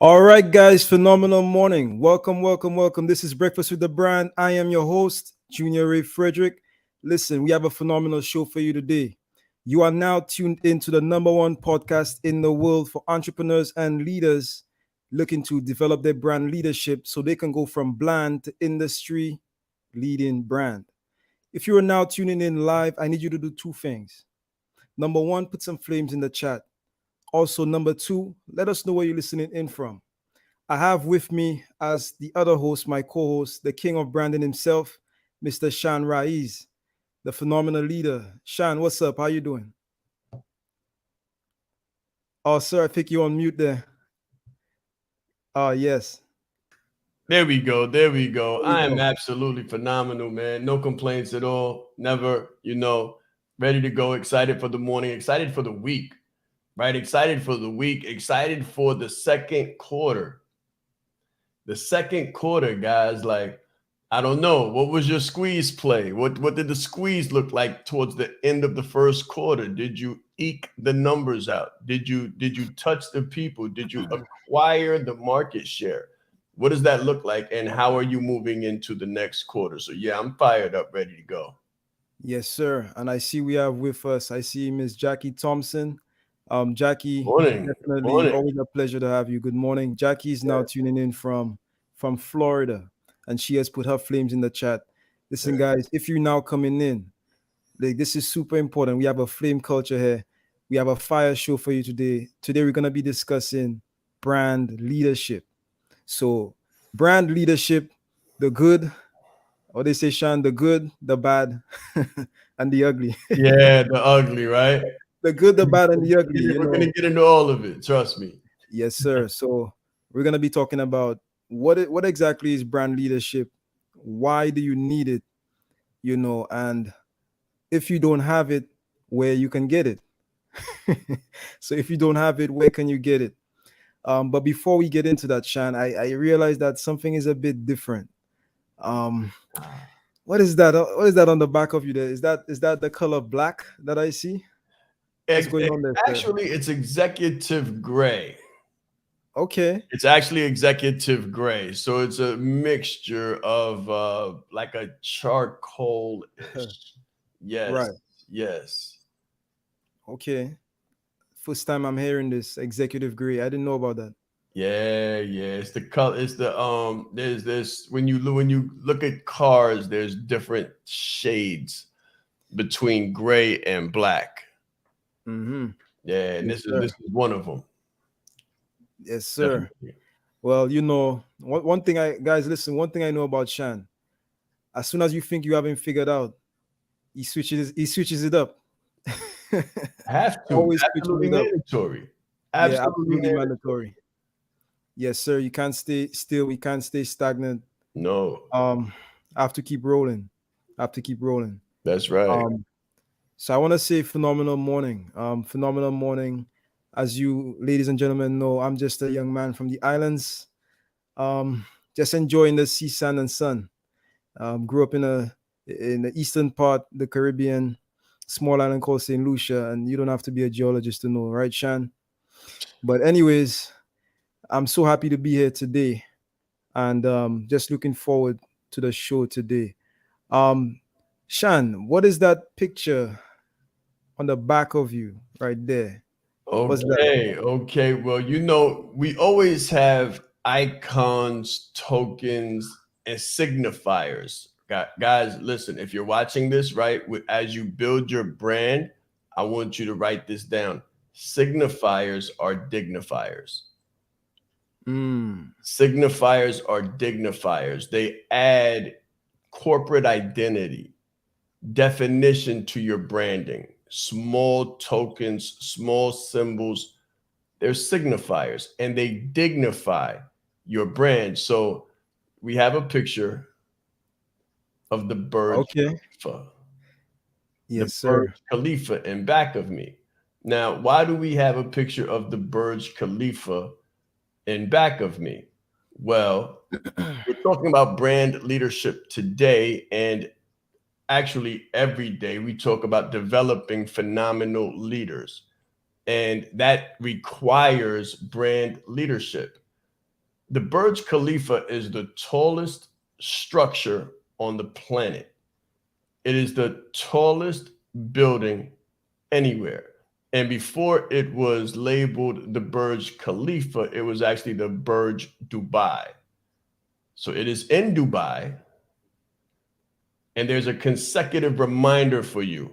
All right, guys, phenomenal morning. Welcome, welcome, welcome. This is Breakfast with the Brand. I am your host, Junior Ray Frederick. Listen, we have a phenomenal show for you today. You are now tuned into the number one podcast in the world for entrepreneurs and leaders looking to develop their brand leadership so they can go from bland to industry leading brand. If you are now tuning in live, I need you to do two things. Number one, put some flames in the chat. Also, number two, let us know where you're listening in from. I have with me as the other host, my co-host, the king of branding himself, Mr. Shaan Rais, the phenomenal leader. Shaan, what's up? How you doing? Oh, sir, I think you're on mute there. Oh, yes. There we go. There we go. There we I am go. absolutely phenomenal, man. No complaints at all. Never, ready to go. Excited for the morning. Excited for the week, right? Excited for the week. Excited for the second quarter. The second quarter, guys. Like, I don't know. What was your squeeze play? What did the squeeze look like towards the end of the first quarter? Did you eke the numbers out? Did you touch the people? Did you acquire the market share? What does that look like? And how are you moving into the next quarter? So yeah, I'm fired up, ready to go. Yes, sir. And I see we have with us, I see Miss Jackie Thompson. Jackie, Morning. definitely Morning. always a pleasure to have you. Good morning. Jackie is now tuning in from Florida, and she has put her flames in the chat. Listen, guys, if you're now coming in, like this is super important. We have a flame culture here. We have a fire show for you today. Today we're gonna be discussing brand leadership. So, brand leadership, the good, or they say, Sean, the good, the bad, and the ugly. Yeah, the ugly, right? The good, the bad, and the ugly. We're gonna get into all of it. Trust me. Yes, sir. So we're gonna be talking about what exactly is brand leadership. Why do you need it? And if you don't have it, where you can get it. So if you don't have it, where can you get it? But before we get into that, Shan, I realized that something is a bit different. Um, what is that? What is that on the back of you there? Is that the color black that I see? What's going on there, sir? Actually, it's executive gray. Okay. It's actually executive gray. So it's a mixture of like a charcoal-ish. Yes, Right. yes. Okay. First time I'm hearing this executive gray. I didn't know about that. Yeah, yeah. It's the color. It's the there's this when you look at cars, there's different shades between gray and black. Mm-hmm. Yeah, and Yes, this sir. is one of them. Yes, sir. Definitely. Well, one thing guys, listen, one thing I know about Shan, as soon as you think you haven't figured out, he switches it up. Have to. Always switching Absolutely it up. mandatory. Yeah, Absolutely absolutely mandatory. mandatory. Yes, sir. You can't stay still. We can't stay stagnant. No, Um, I have to keep rolling. I have to keep rolling. that's right. Um, so I want to say phenomenal morning. Phenomenal morning. As you ladies and gentlemen know, I'm just a young man from the islands. Um, just enjoying the sea, sand, and sun. Grew up in the eastern part, the Caribbean, small island called St. Lucia, and you don't have to be a geologist to know, right, Shan? But anyways, I'm so happy to be here today, and just looking forward to the show today. Um, Shan, what is that picture on the back of you right there? What's that? Okay, okay. Well, we always have icons, tokens, and signifiers. Guys, listen, if you're watching this, right, as you build your brand, I want you to write this down. Signifiers are dignifiers. Mm, Signifiers are dignifiers. They add corporate identity, definition to your branding. Small tokens, small symbols, they're signifiers and they dignify your brand. So we have a picture of the Burj okay. Khalifa, the Yes, Burj sir. Khalifa in back of me. Now, why do we have a picture of the Burj Khalifa in back of me? Well, we're talking about brand leadership today, and actually every day we talk about developing phenomenal leaders, and that requires brand leadership. The Burj Khalifa is the tallest structure on the planet. It is the tallest building anywhere. And before it was labeled the Burj Khalifa, it was actually the Burj Dubai. So it is in Dubai, and there's a consecutive reminder for you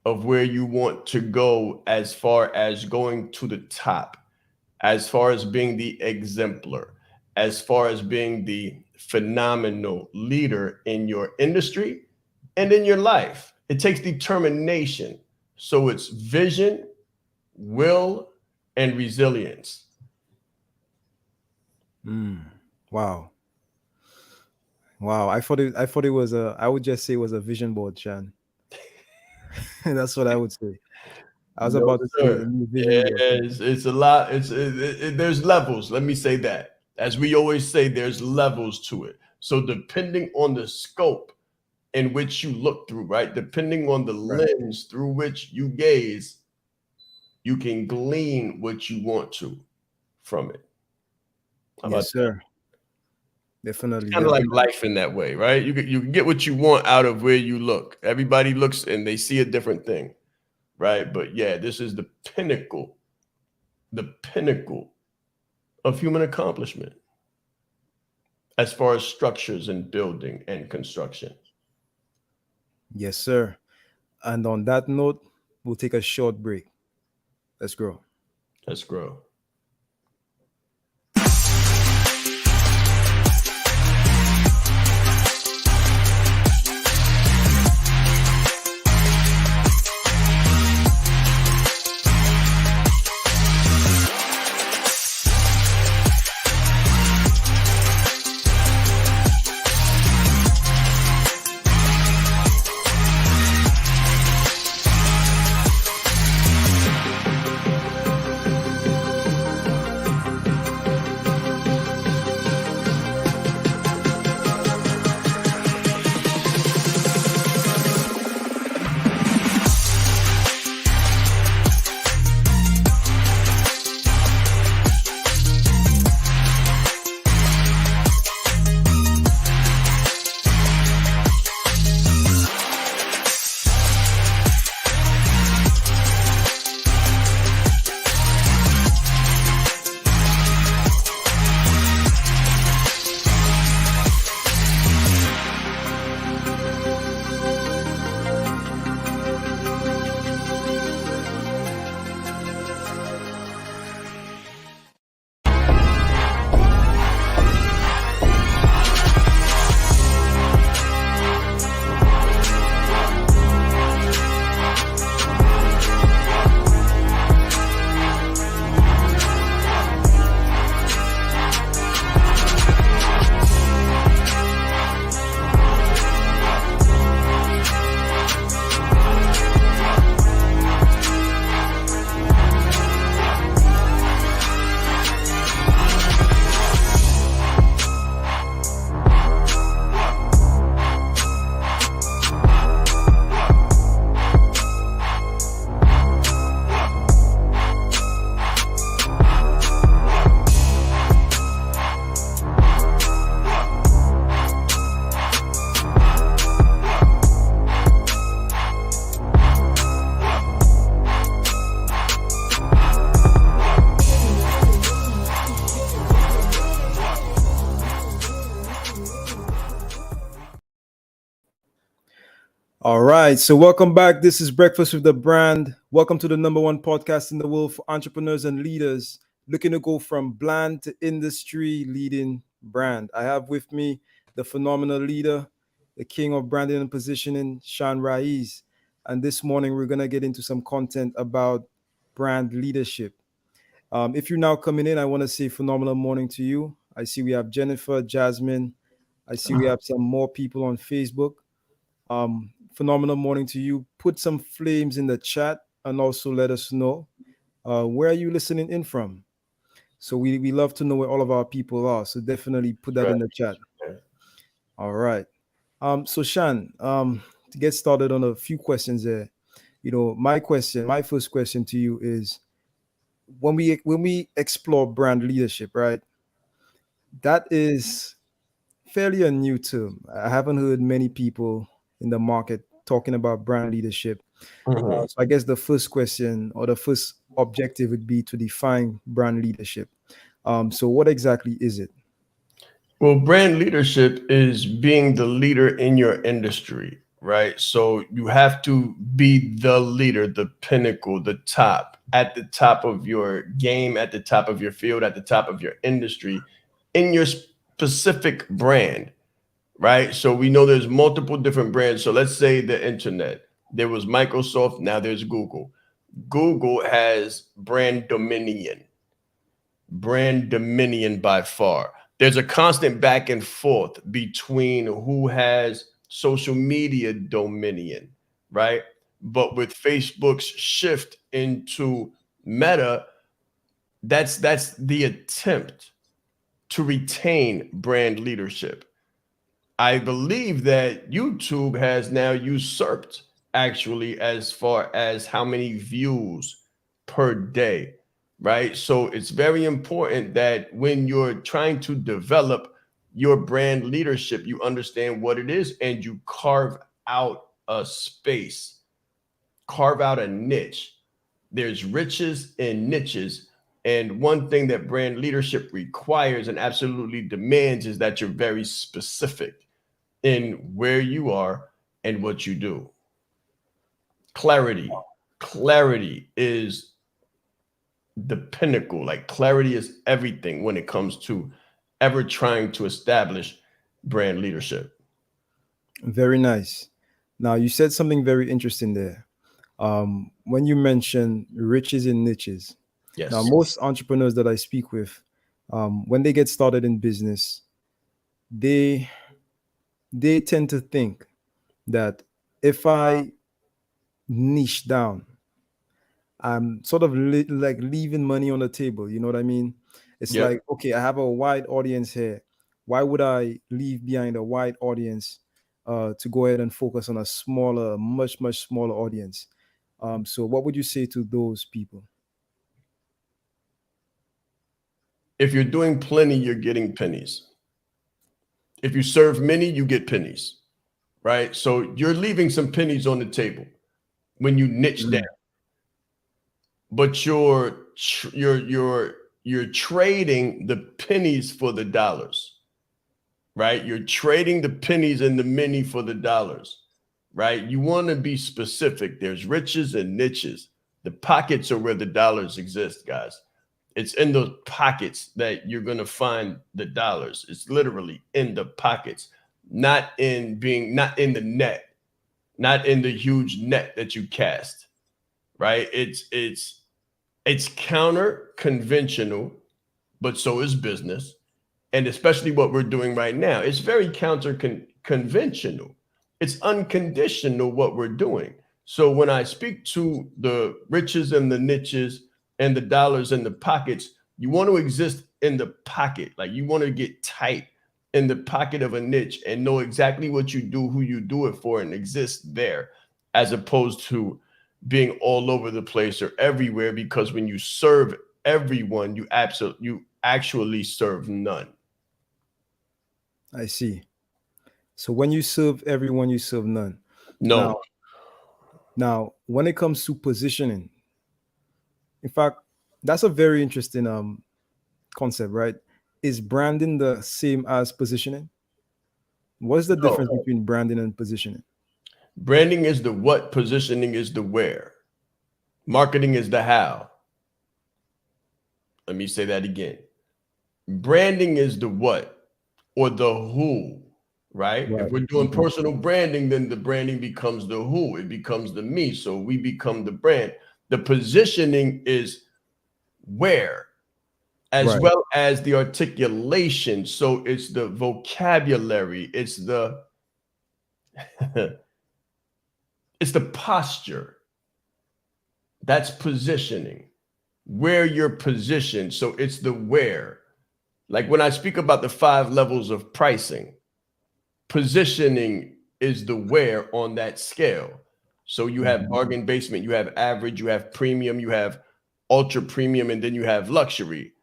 of where you want to go as far as going to the top, as far as being the exemplar, as far as being the phenomenal leader in your industry and in your life. It takes determination. So it's vision, will, and resilience. Wow. Wow. I thought it was I would just say it was a vision board, Shan. That's what I would say. I was No, about to say a sir. new vision board. It's a lot. There's levels. Let me say that. As we always say, there's levels to it. So depending on the scope in which you look through, right? Depending on the Right. lens through which you gaze, you can glean what you want to from it. How about Yes, that? sir. Definitely, Kind of like definitely. life in that way, right? You can get what you want out of where you look. Everybody looks and they see a different thing, right? But yeah, this is the pinnacle of human accomplishment as far as structures and building and construction. Yes, sir. And on that note, we'll take a short break. Let's grow. Let's grow. All right. So, welcome back. This is Breakfast with the Brand. Welcome to the number one podcast in the world for entrepreneurs and leaders looking to go from bland to industry leading brand. I have with me the phenomenal leader, the king of branding and positioning, Shaan Rais. And this morning, we're going to get into some content about brand leadership. If you're now coming in, I want to say phenomenal morning to you. I see we have Jennifer, Jasmine. I see we have some more people on Facebook. Phenomenal morning to you. Put some flames in the chat and also let us know where are you listening in from. So we love to know where all of our people are. So definitely put that Right. in the chat. All right. So Shan, to get started on a few questions there, my first question to you is when we explore brand leadership, right? That is fairly a new term. I haven't heard many people in the market talking about brand leadership. Mhm. So I guess the first question or the first objective would be to define brand leadership. So what exactly is it? Well, brand leadership is being the leader in your industry, right? So you have to be the leader, the pinnacle, the top, at the top of your game, at the top of your field, at the top of your industry, in your specific brand, right? So we know there's multiple different brands. So let's say the internet. There was Microsoft, now there's Google. Google has brand dominion by far. There's a constant back and forth between who has social media dominion, right? But with Facebook's shift into Meta, that's the attempt to retain brand leadership. I believe that YouTube has now usurped actually as far as how many views per day, right? So it's very important that when you're trying to develop your brand leadership, you understand what it is and you carve out a space, carve out a niche. There's riches and niches. And one thing that brand leadership requires and absolutely demands is that you're very specific in where you are and what you do. Clarity. Clarity is the pinnacle. Like clarity is everything when it comes to ever trying to establish brand leadership. Very nice. Now you said something very interesting there. When you mention riches in niches. Now, Yes. most entrepreneurs that I speak with, when they get started in business, they they tend to think that if I niche down, I'm sort of like leaving money on the table. You know what I mean? It's Yep. like, okay, I have a wide audience here. Why would I leave behind a wide audience to go ahead and focus on a smaller, much smaller audience? So, what would you say to those people? If you're doing plenty, you're getting pennies. If you serve many, you get pennies, right? So you're leaving some pennies on the table when you niche down, Mm, but you're trading the pennies for the dollars, right? You're trading the pennies and the many for the dollars, right? You want to be specific. There's riches and niches. The pockets are where the dollars exist, guys. It's in those pockets that you're going to find the dollars. It's literally in the pockets, not in the net, not in the huge net that you cast, right? It's counter conventional, but so is business, and especially what we're doing right now. It's very counter conventional. It's unconditional what we're doing. So when I speak to the riches and the niches and the dollars in the pockets, you want to exist in the pocket. Like you want to get tight in the pocket of a niche and know exactly what you do, who you do it for, and exist there, as opposed to being all over the place or everywhere. Because when you serve everyone, you actually serve none. I see. So when you serve everyone, you serve none. No. Now, when it comes to positioning, in fact, that's a very interesting concept, right? Is branding the same as positioning? What's the No. difference between branding and positioning? Branding is the what, positioning is the where, marketing is the how. Let me say that again. Branding is the what or the who, right? If Right. we're doing Mhm. personal branding, then the branding becomes the who, it becomes the me. So we become the brand. The positioning is where, as Right. well as the articulation. So it's the vocabulary, it's the it's the posture. That's positioning, where you're positioned. So it's the where. Like when I speak about the 5 levels of pricing, positioning is the where on that scale. So you have Mhm. bargain basement, you have average, you have premium, you have ultra premium, and then you have luxury.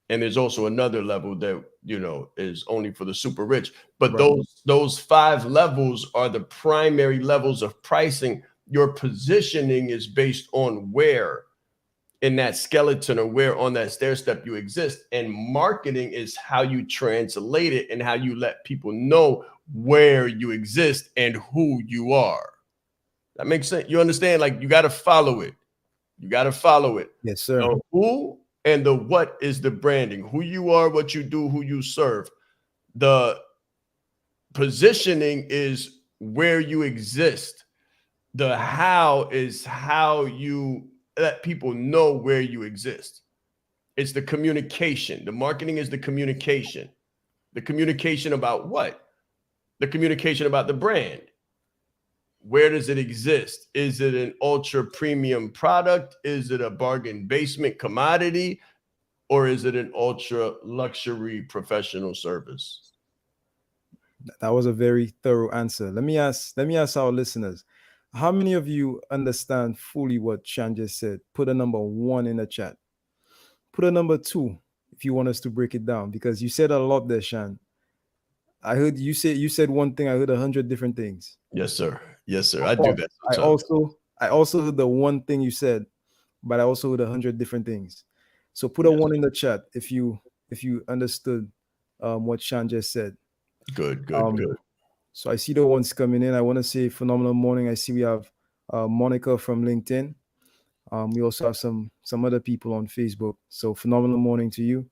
And there's also another level that, you know, is only for the super rich. But Right. those 5 levels are the primary levels of pricing. Your positioning is based on where in that skeleton or where on that stair step you exist. And marketing is how you translate it and how you let people know where you exist and who you are. That makes sense. You understand? Like, you got to follow it. You got to follow it. Yes, sir. The who and the what is the branding. Who you are, what you do, who you serve. The positioning is where you exist. The how is how you let people know where you exist. It's the communication. The marketing is the communication. The communication about what? The communication about the brand. Where does it exist? Is it an ultra premium product? Is it a bargain basement commodity? Or is it an ultra luxury professional service? That was a very thorough answer. Let me ask our listeners, how many of you understand fully what Shaan just said? Put a number 1 in the chat. Put a number 2 if you want us to break it down, because you said a lot there, Shaan. I heard you said one thing, I heard 100 different things. Yes, sir. Yes, sir. I do that I sometimes. also heard the one thing you said, but I also heard 100 different things. So put a Yes. 1 in the chat if you understood what Shaan just said. Good, Um, good. so I see the ones coming in. I want to say phenomenal morning. I see we have Monica from LinkedIn. We also have some other people on Facebook. So phenomenal morning to you.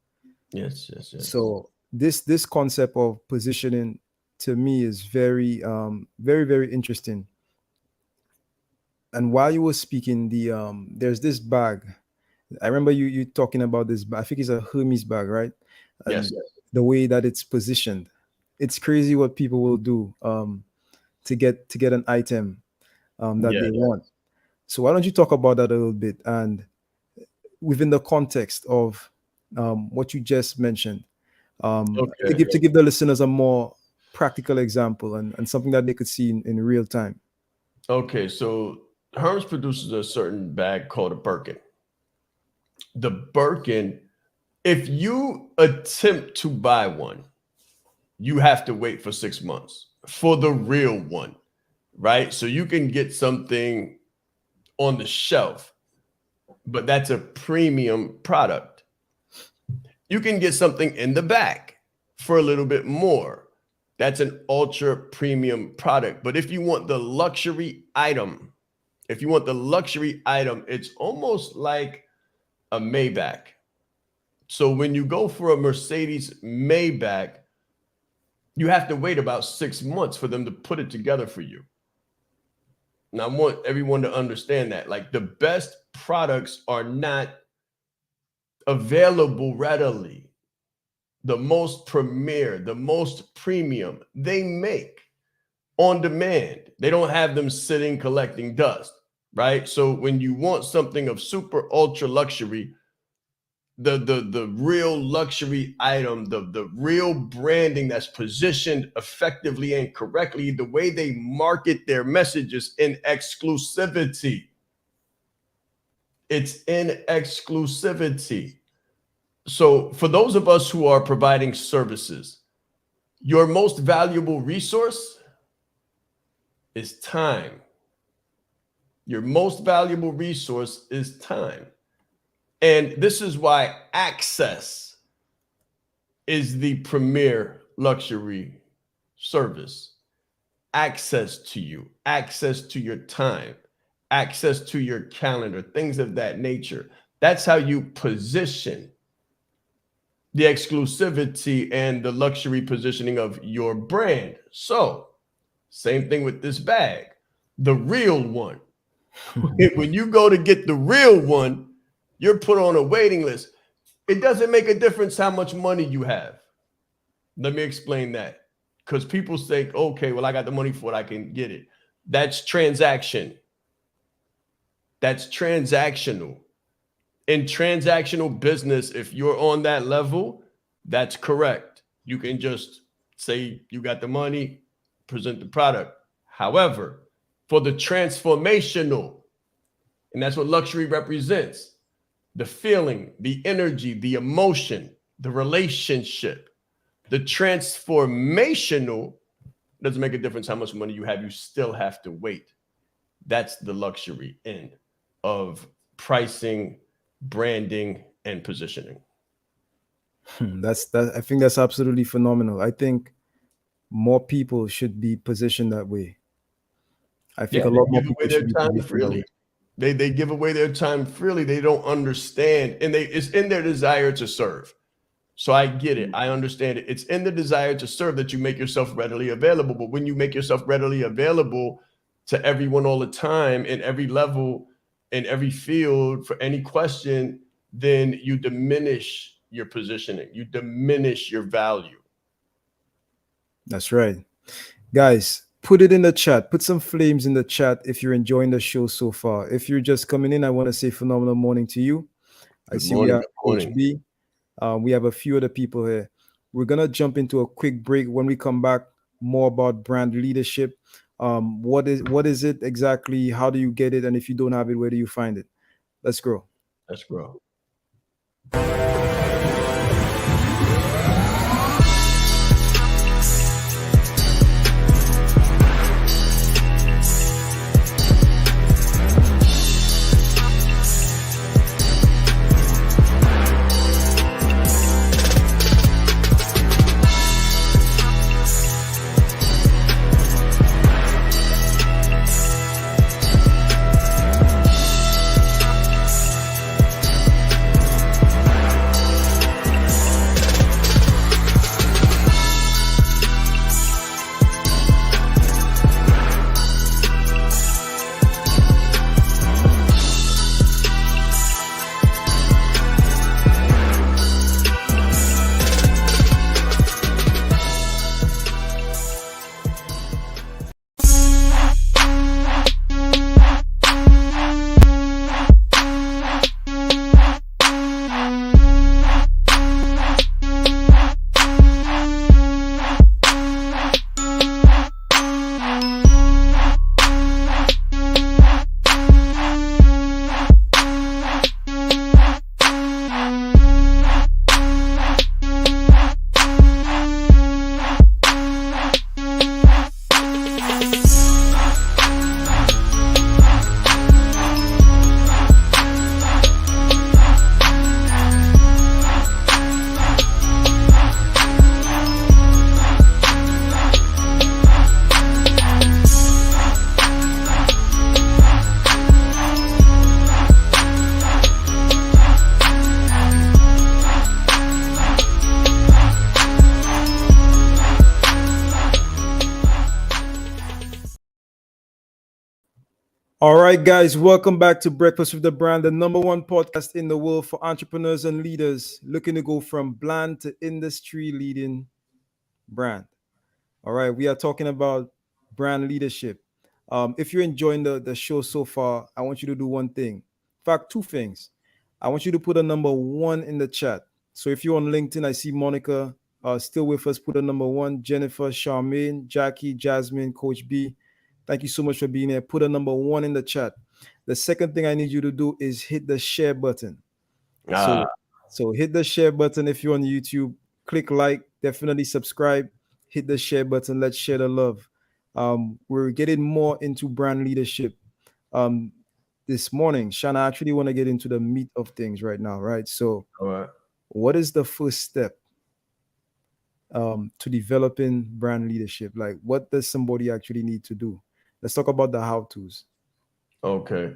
Yes, yes, yes. So this concept of positioning to me is very very very interesting. And while you were speaking, there's this bag. I remember you talking about this bag. I think it's a Hermes bag, right? Yes. And the way that it's positioned, it's crazy what people will do to get an item that Yeah. they want. So why don't you talk about that a little bit, and within the context of what you just mentioned, to Okay. give the listeners a more practical example, and something that they could see in real time. Okay. So Hermes produces a certain bag called a Birkin. The Birkin, if you attempt to buy one, you have to wait for 6 months for the real one, right? So you can get something on the shelf, but that's a premium product. You can get something in the back for a little bit more. That's an ultra premium product. But if you want the luxury item, it's almost like a Maybach. So when you go for a Mercedes Maybach, you have to wait about 6 months for them to put it together for you. And I want everyone to understand that. Like, the best products are not available readily. The most premier, the most premium, they make on demand. They don't have them sitting collecting dust, right? So when you want something of super ultra luxury, the real luxury item, the real branding that's positioned effectively and correctly, the way they market their messages in exclusivity. It's in exclusivity. So for those of us who are providing services, your most valuable resource is time. Your most valuable resource is time. And this is why access is the premier luxury service. Access to you, access to your time, access to your calendar, things of that nature. That's how you position the exclusivity and the luxury positioning of your brand. So, same thing with this bag, the real one. When you go to get the real one, you're put on a waiting list. It doesn't make a difference how much money you have. Let me explain that. Because people say, okay, well, I got the money for it, I can get it. That's transaction. That's transactional. In transactional business, if you're on that level, that's correct. You can just say you got the money, present the product. However, for the transformational, and that's what luxury represents, the feeling, the energy, the emotion. the relationship, the transformational. Doesn't make a difference how much money you have. You still have to wait. That's the luxury end of pricing, branding, and positioning. That's that. I think that's absolutely phenomenal. I think more people should be positioned that way. I think Yeah, a they lot more give away people their should be time positioned that way. freely. They give away their time freely. They don't understand, and it's in their desire to serve. So I get it. I understand it. It's in the desire to serve that you make yourself readily available. But when you make yourself readily available to everyone all the time, in every level, in every field, for any question, then you diminish your positioning. You diminish your value. That's right. Guys, put it in the chat. Put some flames in the chat if you're enjoying the show so far. If you're just coming in, I want to say phenomenal morning to you. I Good see we morning. have Good Coach morning. B. We have a few other people here. We're gonna jump into a quick break. When we come back, more about brand leadership. What is it exactly? How do you get it? And if you don't have it, where do you find it? Let's grow. Let's grow. All right, guys, welcome back to Breakfast with the Brand, the number one podcast in the world for entrepreneurs and leaders looking to go from bland to industry leading brand. All right, we are talking about brand leadership. If you're enjoying the show so far, I want you to do one thing. In fact, two things. I want you to put a number one in the chat. So if you're on LinkedIn, I see Monica still with us. Put a number one. Jennifer, Charmaine, Jackie, Jasmine, Coach B. Thank you so much for being here. Put a number one in the chat. The second thing I need you to do is hit the share button. Ah, So hit the share button if you're on YouTube. Click like, definitely subscribe. Hit the share button. Let's share the love. We're getting more into brand leadership. Um, this morning, Shaan, I actually want to get into the meat of things right now, right? So, all right. what is the first step to developing brand leadership? Like, what does somebody actually need to do? Let's talk about the how to's. Okay.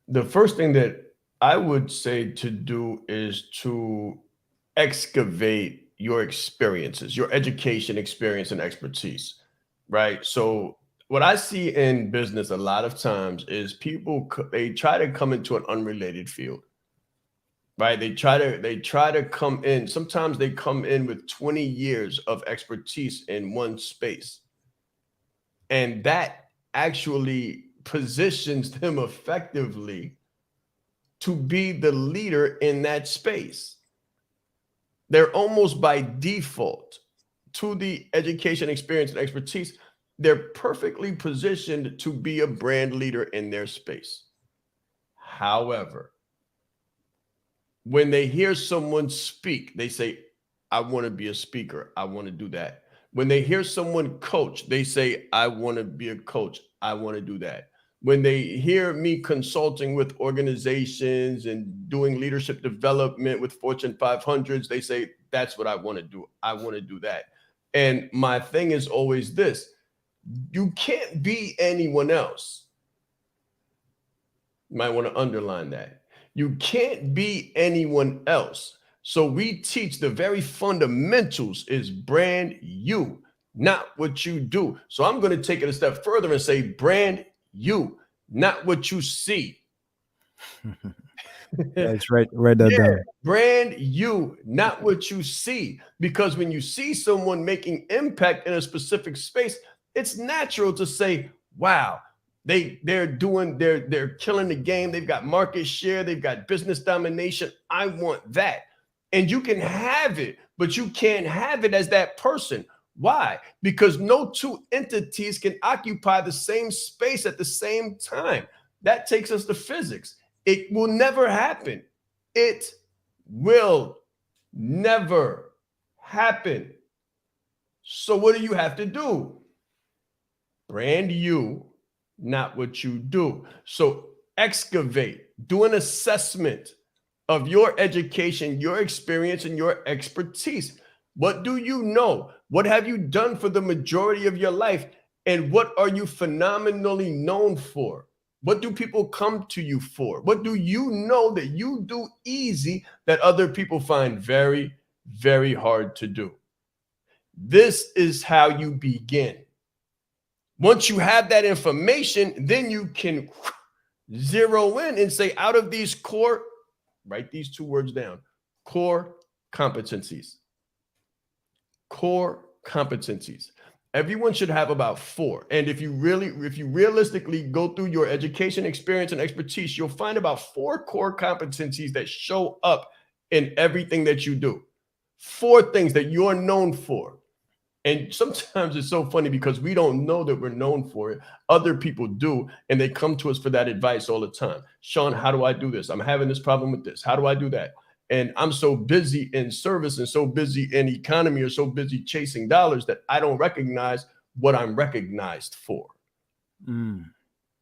The first thing that I would say to do is to excavate your experiences, your education experience and expertise, right? So what I see in business a lot of times is they try to come into an unrelated field, right? They try to come in. Sometimes they come in with 20 years of expertise in one space. And that actually positions them effectively to be the leader in that space. They're almost by default to the education, experience, and expertise. They're perfectly positioned to be a brand leader in their space. However, when they hear someone speak, they say, I want to be a speaker. I want to do that. When they hear someone coach, they say, I want to be a coach. I want to do that. When they hear me consulting with organizations and doing leadership development with Fortune 500s, they say, that's what I want to do. I want to do that. And my thing is always this: you can't be anyone else. You might want to underline that. You can't be anyone else. So we teach the very fundamentals is brand you, not what you do. So I'm going to take it a step further and say brand you, not what you see. That's right. Write that Yeah, down. brand you, not what you see. Because when you see someone making impact in a specific space, it's natural to say, wow, they're killing the game. They've got market share, they've got business domination. I want that. And you can have it, but you can't have it as that person. Why? Because no two entities can occupy the same space at the same time. That takes us to physics. It will never happen. It will never happen. So what do you have to do? Brand you, not what you do. So excavate, do an assessment of your education, your experience, and your expertise. What do you know? What have you done for the majority of your life? And what are you phenomenally known for? What do people come to you for? What do you know that you do easy that other people find very, very hard to do? This is how you begin. Once you have that information, then you can zero in and say, out of these core, write these two words down: core competencies. Core competencies. Everyone should have about 4. And if you realistically go through your education, experience, and expertise, you'll find about 4 core competencies that show up in everything that you do. 4 things that you're known for. And sometimes it's so funny because we don't know that we're known for it. Other people do, and they come to us for that advice all the time. Shaan, how do I do this? I'm having this problem with this. How do I do that? And I'm so busy in service and so busy in economy or so busy chasing dollars that I don't recognize what I'm recognized for.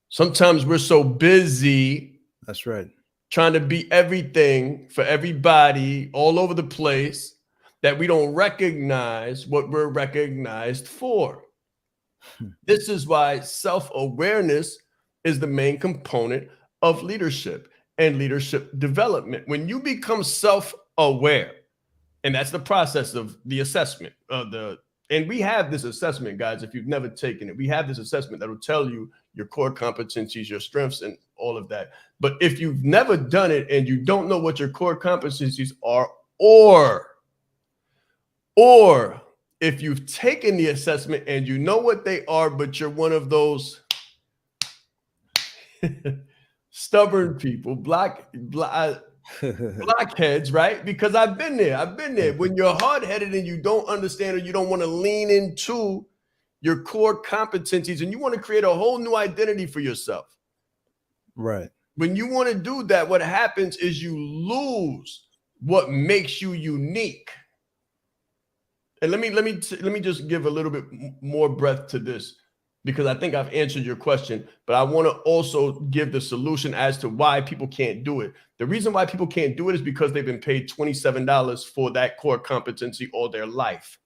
Sometimes we're so busy. That's right. Trying to be everything for everybody all over the place that we don't recognize what we're recognized for. This is why self-awareness is the main component of leadership and leadership development. When you become self-aware, and that's the process of the assessment and we have this assessment, guys, if you've never taken it, we have this assessment that will tell you your core competencies, your strengths, and all of that. But if you've never done it and you don't know what your core competencies are, or if you've taken the assessment and you know what they are, but you're one of those stubborn people, blockheads, right? Because I've been there. When you're hard-headed and you don't understand or you don't want to lean into your core competencies and you want to create a whole new identity for yourself. Right. When you want to do that, what happens is you lose what makes you unique. And let me just give a little bit more breath to this, because I think I've answered your question, but I want to also give the solution as to why people can't do it. The reason why people can't do it is because they've been paid $27 for that core competency all their life.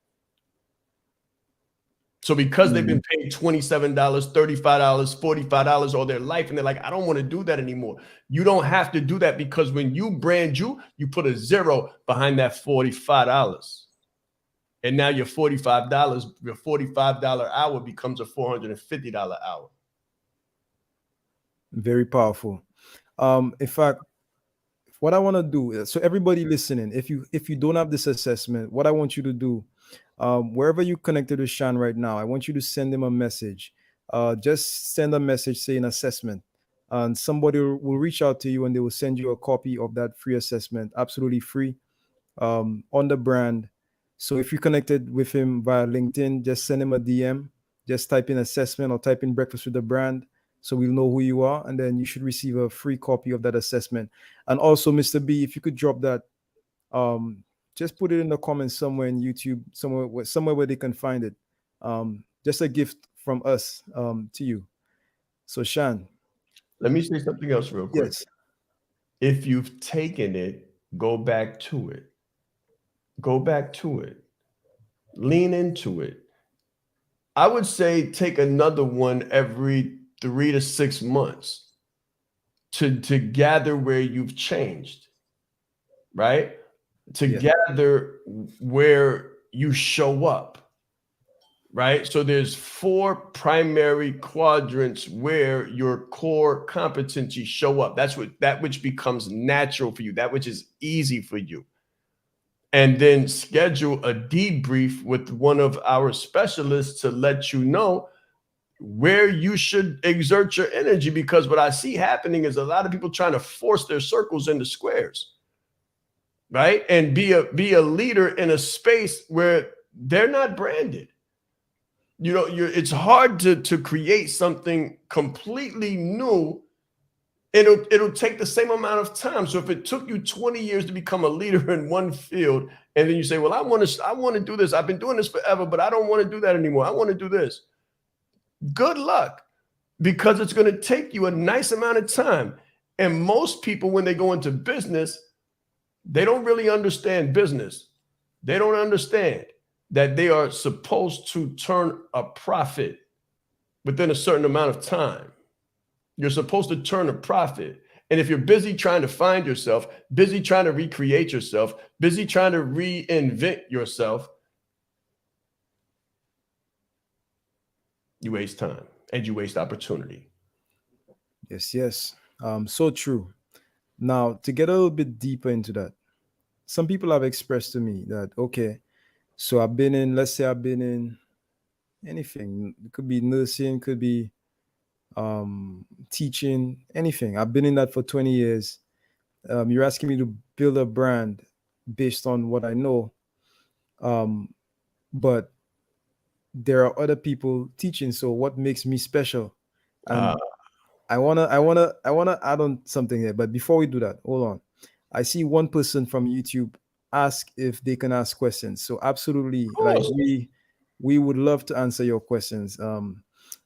So because they've been paid $27, $35, $45 all their life, and they're like, I don't want to do that anymore. You don't have to do that, because when you brand you put a 0 behind that $45. And now your $45 hour becomes a $450 hour. Very powerful. In fact, what I want to do, so everybody listening, if you don't have this assessment, what I want you to do, wherever you connected with Shaan right now, I want you to send him a message. Just send a message saying assessment, and somebody will reach out to you and they will send you a copy of that free assessment, absolutely free, on the brand. So if you connected with him via LinkedIn, just send him a DM. Just type in assessment or type in breakfast with the brand, so we'll know who you are, and then you should receive a free copy of that assessment. And also, Mr. B, if you could drop that just put it in the comments somewhere in YouTube, somewhere where they can find it. Just a gift from us to you. So Shaan, Let me say something else real quick. yes, If you've taken it, go back to it. Go back to it. Lean into it. I would say take another one every 3 to 6 months to gather where you've changed, right? To yeah, gather where you show up, right? So there's 4 primary quadrants where your core competencies show up. That's what that which becomes natural for you, that which is easy for you. And then schedule a debrief with one of our specialists to let you know where you should exert your energy, because what I see happening is a lot of people trying to force their circles into squares, right? And be a leader in a space where they're not branded. It's hard to create something completely new. It'll take the same amount of time. So if it took you 20 years to become a leader in one field, and then you say, well, I want to do this. I've been doing this forever, but I don't want to do that anymore. I want to do this. Good luck, because it's going to take you a nice amount of time. And most people, when they go into business, they don't really understand business. They don't understand that they are supposed to turn a profit within a certain amount of time. You're supposed to turn a profit. And if you're busy trying to find yourself, busy trying to recreate yourself, busy trying to reinvent yourself, you waste time and you waste opportunity. yes. So true. Now, to get a little bit deeper into that, some people have expressed to me that, okay, so let's say I've been in anything. It could be nursing, could be teaching, anything. I've been in that for 20 years. You're asking me to build a brand based on what I know. Um, but there are other people teaching. So what makes me special? Uh, And I wanna add on something here. But before we do that, hold on. I see one person from YouTube ask if they can ask questions. So of absolutely, like course. we would love to answer your questions.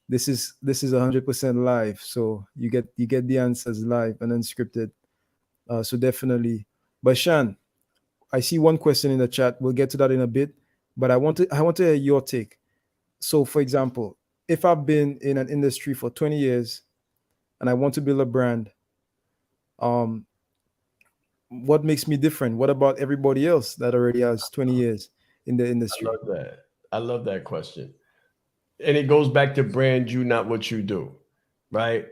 This is 100% live, so you get the answers live and unscripted. So definitely. But Shan, I see one question in the chat. We'll get to that in a bit. But I want to hear your take. So, for example, if I've been in an industry for 20 years and I want to build a brand, um, what makes me different? What about everybody else that already has 20 years in the I industry? love that. I love that question. And it goes back to brand you, not what you do, right?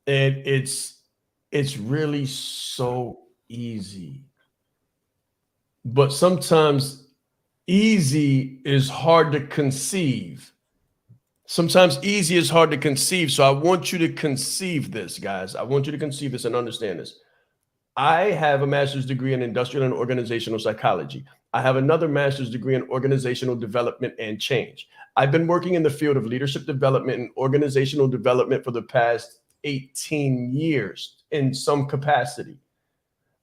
And it's really so easy. But sometimes easy is hard to conceive. Sometimes easy is hard to conceive. So I want you to conceive this, guys. I want you to conceive this and understand this. I have a master's degree in industrial and organizational psychology. I have another master's degree in organizational development and change. I've been working in the field of leadership development and organizational development for the past 18 years in some capacity.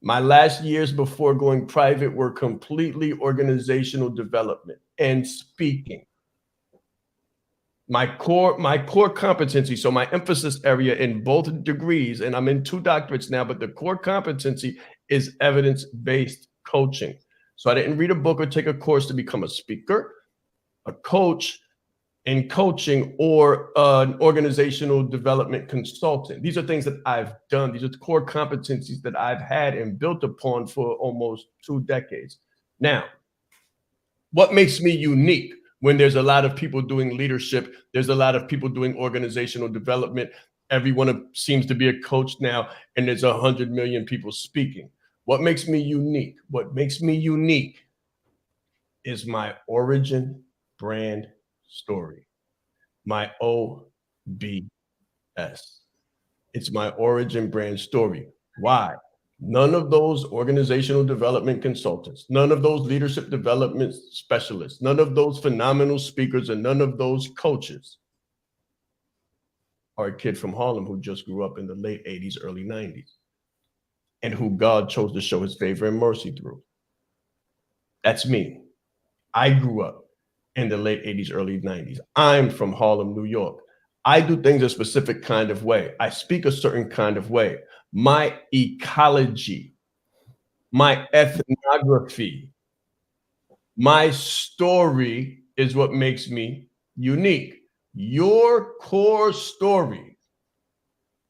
My last years before going private were completely organizational development and speaking. My core competency, so my emphasis area in both degrees, and I'm in 2 doctorates now, but the core competency is evidence-based coaching. So I didn't read a book or take a course to become a speaker, a coach in coaching, or an organizational development consultant. These are things that I've done. These are the core competencies that I've had and built upon for almost 2 decades. Now, what makes me unique when there's a lot of people doing leadership, there's a lot of people doing organizational development, everyone seems to be a coach now, and there's 100 million people speaking? What makes me unique? What makes me unique is my origin brand story, my OBS. It's my origin brand story. Why? None of those organizational development consultants, none of those leadership development specialists, none of those phenomenal speakers, and none of those coaches are a kid from Harlem who just grew up in the late 80s, early 90s, and who God chose to show his favor and mercy through. That's me. I grew up in the late 80s, early 90s. I'm from Harlem, New York. I do things a specific kind of way. I speak a certain kind of way. My ecology, my ethnography, my story is what makes me unique. Your core story,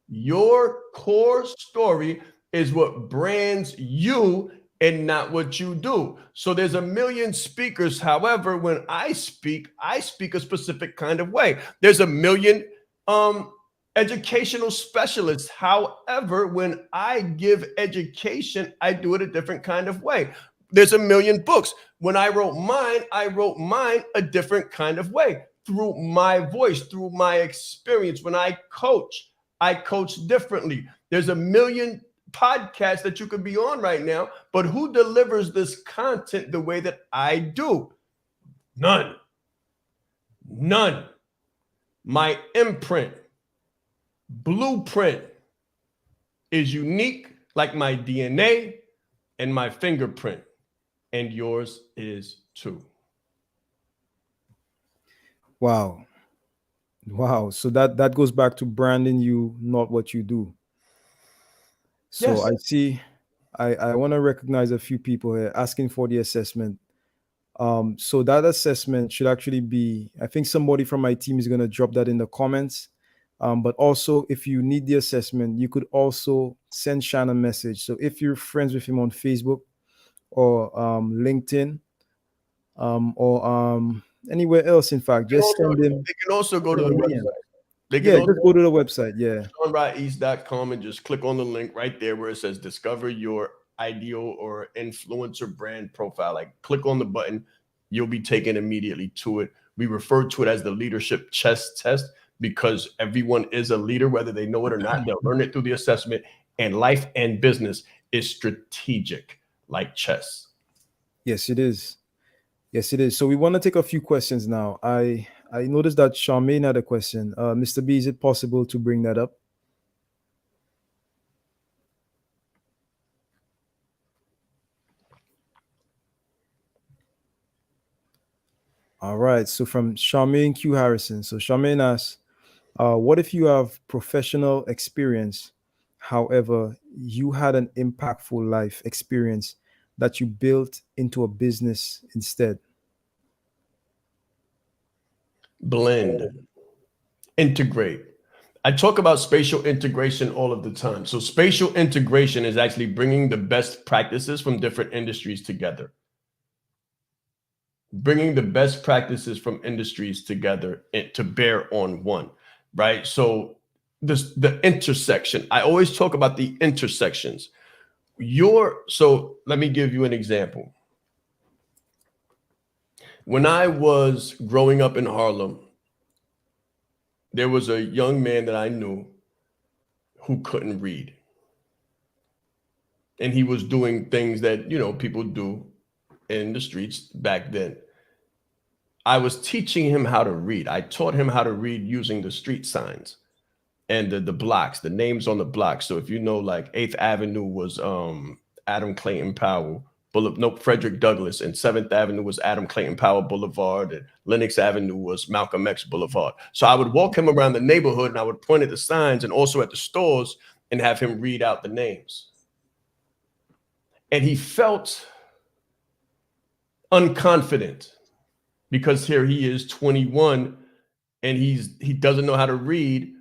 your core story is what brands you and not what you do. So there's a million speakers. However, when I speak a specific kind of way. There's a million educational specialists. However, when I give education, I do it a different kind of way. There's a million books. When I wrote mine a different kind of way, through my voice, through my experience. When I coach differently. There's a million podcasts that you could be on right now, but who delivers this content the way that I do? None. None. My imprint, blueprint is unique, like my DNA and my fingerprint, and yours is too. Wow. Wow. So that goes back to branding you, not what you do. So Yes. I see I want to recognize a few people here asking for the assessment. So that assessment should actually be, I think somebody from my team is going to drop that in the comments. But also, if you need the assessment, you could also send Shaan a message. So if you're friends with him on Facebook or LinkedIn or anywhere else, in fact, just send him They can also go to a the DM. website. They can Yeah, also just go to the website. Yeah. ShaanRais.com and just click on the link right there where it says discover your ideal or influencer brand profile. Like click on the button, you'll be taken immediately to it. We refer to it as the leadership chess test because everyone is a leader, whether they know it or not. They'll learn it through the assessment. And life and business is strategic, like chess. Yes, it is. Yes, it is. So we want to take a few questions now. I noticed that Charmaine had a question. Mr. B, is it possible to bring that up? All right. So from Charmaine Q Harrison. So Charmaine asks, what if you have professional experience, however, you had an impactful life experience that you built into a business instead? Blend, integrate. I talk about spatial integration all of the time. So spatial integration is actually bringing the best practices from different industries together. Bringing the best practices from industries together to bear on one, right? So the intersection. I always talk about the intersections. So let me give you an example. When I was growing up in Harlem, there was a young man that I knew who couldn't read. And he was doing things that, people do in the streets back then. I was teaching him how to read. I taught him how to read using the street signs and the blocks, the names on the blocks. So if you know, like 8th Avenue was Adam Clayton Powell Boulevard, no, Frederick Douglass, and 7th Avenue was Adam Clayton Powell Boulevard, and Lenox Avenue was Malcolm X Boulevard. So I would walk him around the neighborhood and I would point at the signs and also at the stores and have him read out the names. And he felt unconfident because here he is 21 and he doesn't know how to read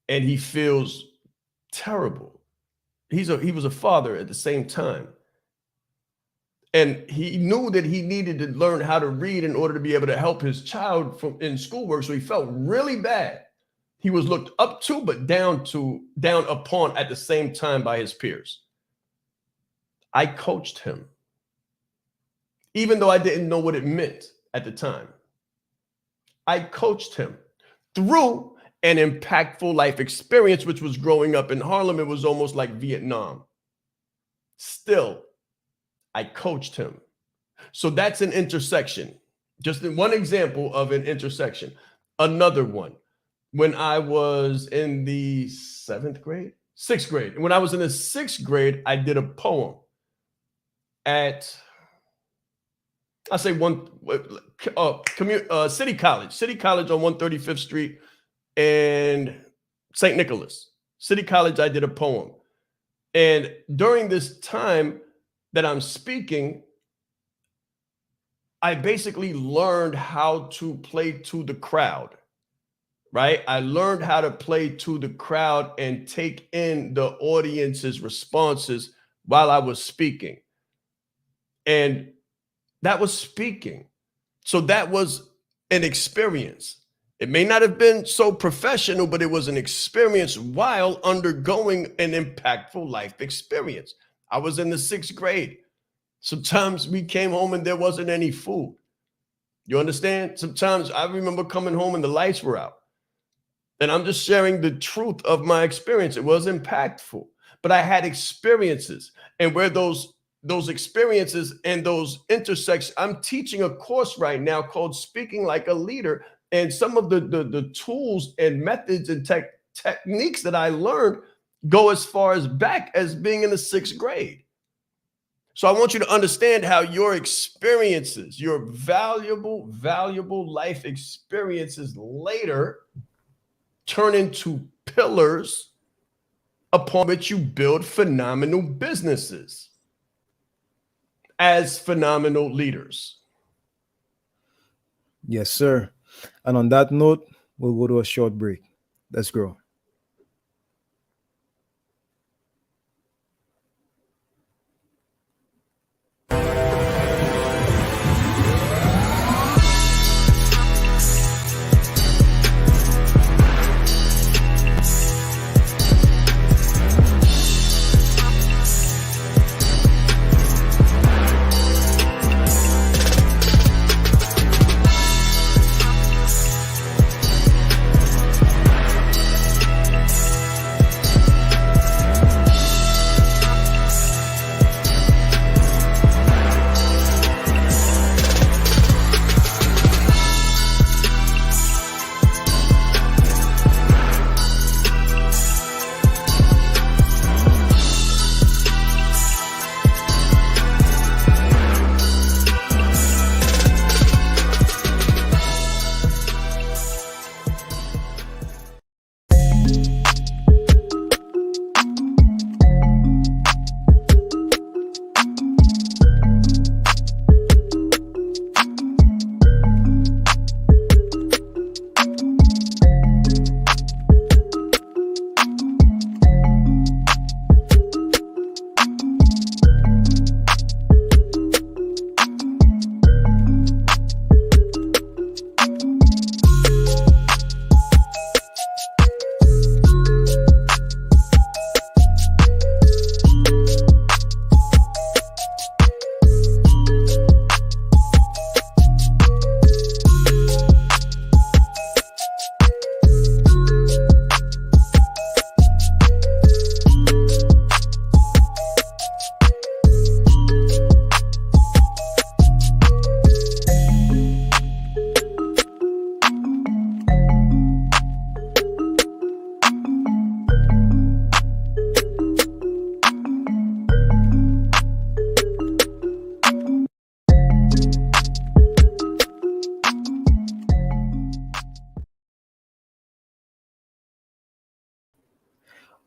and he feels terrible. He was a father at the same time. And he knew that he needed to learn how to read in order to be able to help his child in schoolwork. So he felt really bad. He was looked up to, but down upon at the same time by his peers. I coached him, even though I didn't know what it meant at the time. I coached him through an impactful life experience, which was growing up in Harlem. It was almost like Vietnam. Still, I coached him. So that's an intersection. Just one example of an intersection. Another one, when I was in the 6th grade. When I was in the 6th grade, I did a poem at I say City College on 135th Street and St. Nicholas. City College, I did a poem. And during this time that I'm speaking, I basically learned how to play to the crowd, right? I learned how to play to the crowd and take in the audience's responses while I was speaking. And that was speaking. So that was an experience. It may not have been so professional, but it was an experience while undergoing an impactful life experience. I was in the 6th grade. Sometimes we came home and there wasn't any food. You understand? Sometimes I remember coming home and the lights were out. And I'm just sharing the truth of my experience. It was impactful, but I had experiences, and where those experiences and those intersections. I'm teaching a course right now called Speaking Like a Leader, and some of the tools and methods and techniques that I learned go as far as back as being in the 6th grade. So I want you to understand how your experiences, your valuable life experiences later turn into pillars upon which you build phenomenal businesses as phenomenal leaders. Yes, sir. And on that note, we'll go to a short break. Let's go.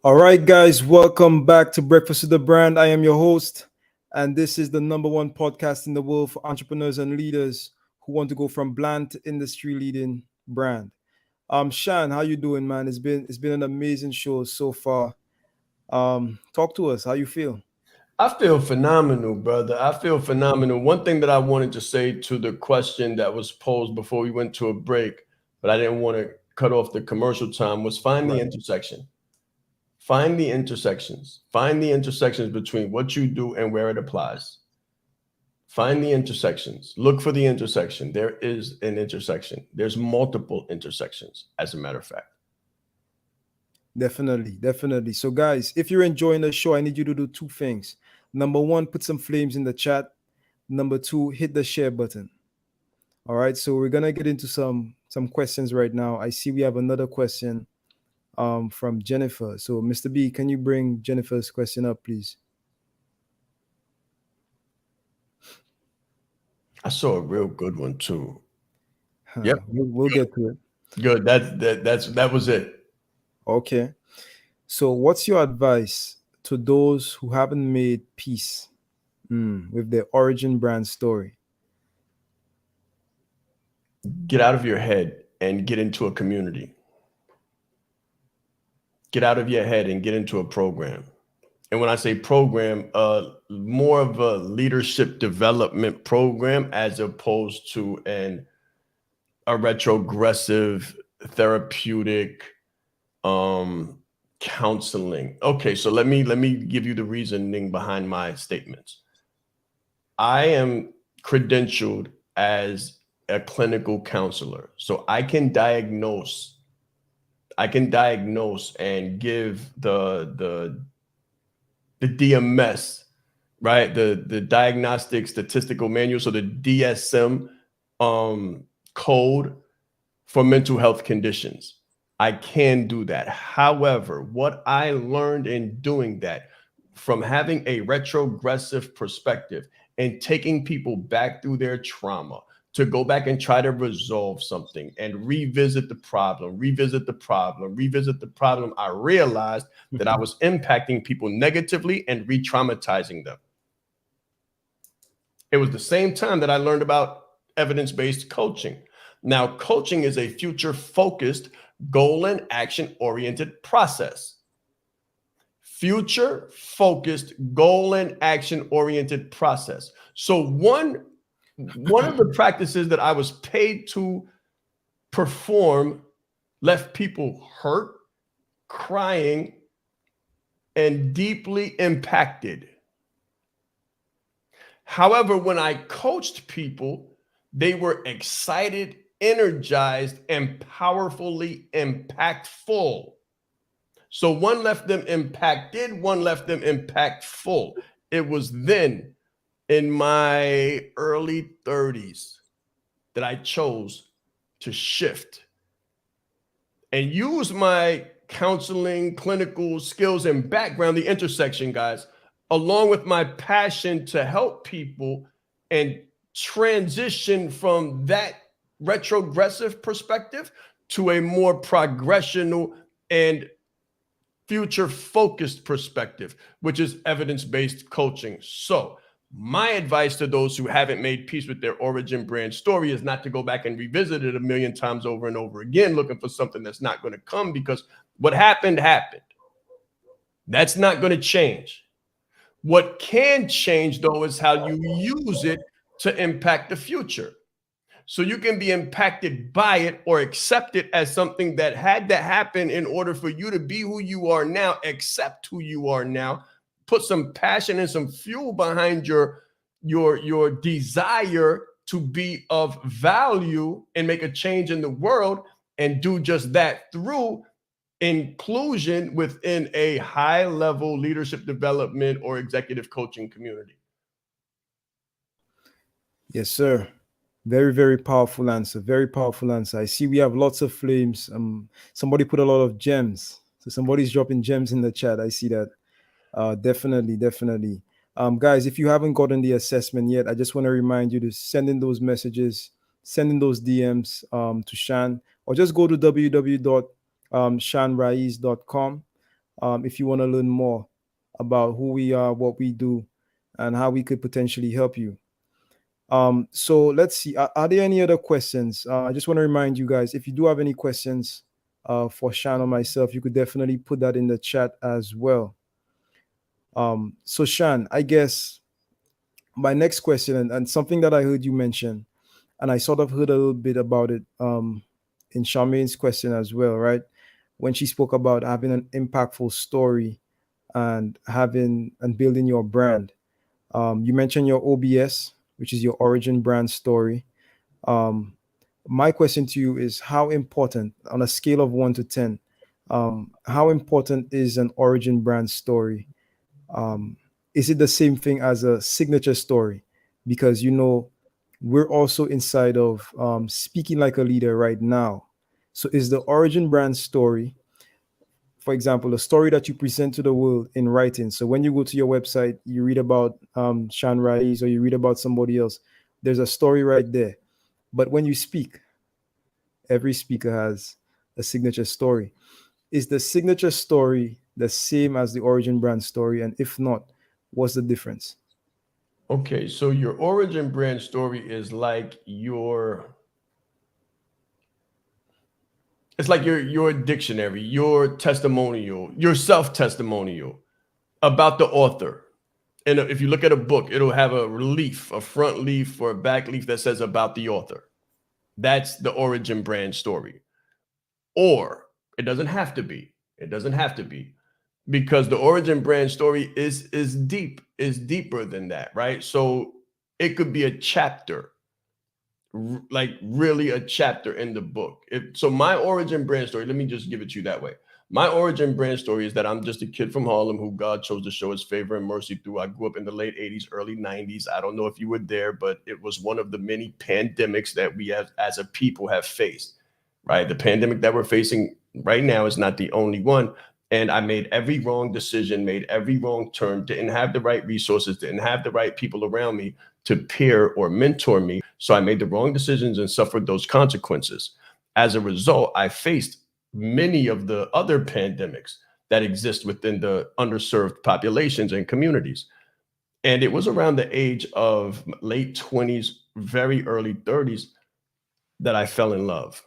All right, guys, welcome back to Breakfast with the Brand. I am your host, and this is the number one podcast in the world for entrepreneurs and leaders who want to go from bland to industry leading brand. Shaan, how you doing, man? It's been an amazing show so far. Talk to us. How you feel? I feel phenomenal, brother. I feel phenomenal. One thing that I wanted to say to the question that was posed before we went to a break, but I didn't want to cut off the commercial time, was find the Right. intersection. Find the intersections. Find the intersections between what you do and where it applies. Find the intersections. Look for the intersection. There is an intersection. There's multiple intersections, as a matter of fact. Definitely, definitely. So, guys, if you're enjoying the show, I need you to do two things. Number one, put some flames in the chat. Number two, hit the share button. All right. So we're gonna get into some questions right now. I see we have another question from Jennifer. So, Mr. B, can you bring Jennifer's question up, please? I saw a real good one too. Huh, Yep. we'll get to it. Good. That was it. Okay. So, what's your advice to those who haven't made peace with their origin brand story? Get out of your head and get into a community. Get out of your head and get into a program. And when I say program, more of a leadership development program as opposed to a retrogressive therapeutic counseling. Okay, so let me give you the reasoning behind my statements. I am credentialed as a clinical counselor, so I can diagnose and give the DMS, right? The diagnostic statistical manual, so the DSM code for mental health conditions. I can do that. However, what I learned in doing that, from having a retrogressive perspective and taking people back through their trauma to go back and try to resolve something and revisit the problem, I realized that I was impacting people negatively and re-traumatizing them. It was the same time that I learned about evidence-based coaching. Now, coaching is a future-focused, goal and action-oriented process. Future-focused, goal and action-oriented process. So one of the practices that I was paid to perform left people hurt, crying, and deeply impacted. However, when I coached people, they were excited, energized, and powerfully impactful. So one left them impacted, one left them impactful. It was then in my early 30s that I chose to shift and use my counseling, clinical skills, and background, the intersection, guys, along with my passion to help people and transition from that retrogressive perspective to a more progressional and future focused perspective, which is evidence-based coaching. So my advice to those who haven't made peace with their origin brand story is not to go back and revisit it a million times over and over again, looking for something that's not going to come, because what happened, happened. That's not going to change. What can change, though, is how you use it to impact the future. So you can be impacted by it or accept it as something that had to happen in order for you to be who you are now, accept who you are now, put some passion and some fuel behind your desire to be of value and make a change in the world, and do just that through inclusion within a high-level leadership development or executive coaching community. Yes, sir. Very, very powerful answer. Very powerful answer. I see we have lots of flames. Somebody put a lot of gems. So somebody's dropping gems in the chat. I see that. Definitely, definitely. Guys, if you haven't gotten the assessment yet, I just want to remind you to send in those messages, send in those DMs to Shaan, or just go to www.shaanrais.com if you want to learn more about who we are, what we do, and how we could potentially help you. So let's see. Are there any other questions? I just want to remind you guys, if you do have any questions for Shaan or myself, you could definitely put that in the chat as well. So Shaan, I guess my next question, and something that I heard you mention, and I sort of heard a little bit about it in Charmaine's question as well, right? When she spoke about having an impactful story and building your brand. You mentioned your OBS, which is your origin brand story. My question to you is, how important, on a scale of 1 to 10, how important is an origin brand story? Is it the same thing as a signature story? Because, we're also inside of speaking like a leader right now. So is the origin brand story, for example, a story that you present to the world in writing? So when you go to your website, you read about Shaan Rais, or you read about somebody else, There's a story right there. But when you speak, every speaker has a signature story. Is the signature story the same as the origin brand story? And if not, what's the difference? Okay, so your origin brand story is like your it's like your dictionary, your testimonial, your self-testimonial about the author. And if you look at a book, it'll have a leaf, a front leaf or a back leaf that says about the author. That's the origin brand story. Or it doesn't have to be. It doesn't have to be because the origin brand story is deeper than that, right? So it could be a chapter, like really a chapter in the book. So my origin brand story, let me just give it to you that way. My origin brand story is that I'm just a kid from Harlem who God chose to show his favor and mercy through. I grew up in the late 80s, early 90s. I don't know if you were there, but it was one of the many pandemics that we have as a people have faced, right? The pandemic that we're facing right now is not the only one. And I made every wrong decision, made every wrong turn, didn't have the right resources, didn't have the right people around me to peer or mentor me. So I made the wrong decisions and suffered those consequences. As a result, I faced many of the other pandemics that exist within the underserved populations and communities. And it was around the age of late 20s, very early 30s that I fell in love.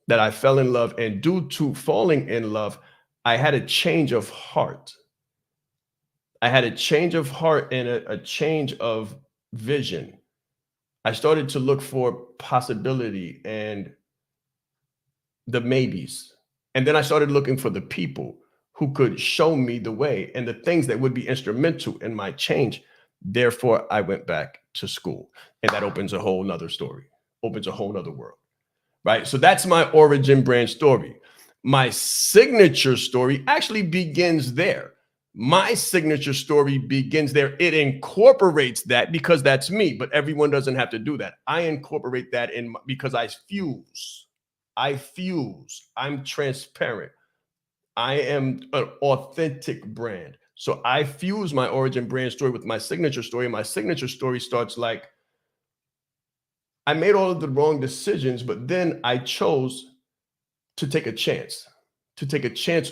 That I fell in love. And due to falling in love, I had a change of heart. I had a change of heart and a change of vision. I started to look for possibility and the maybes. And then I started looking for the people who could show me the way and the things that would be instrumental in my change. Therefore, I went back to school. And that opens a whole nother story, opens a whole nother world, right? So that's my origin brand story. My signature story actually begins there. My signature story begins there. It incorporates that because that's me, but everyone doesn't have to do that. I incorporate that because I fuse. I fuse. I'm transparent. I am an authentic brand. So I fuse my origin brand story with my signature story. My signature story starts like I made all of the wrong decisions, but then I chose to take a chance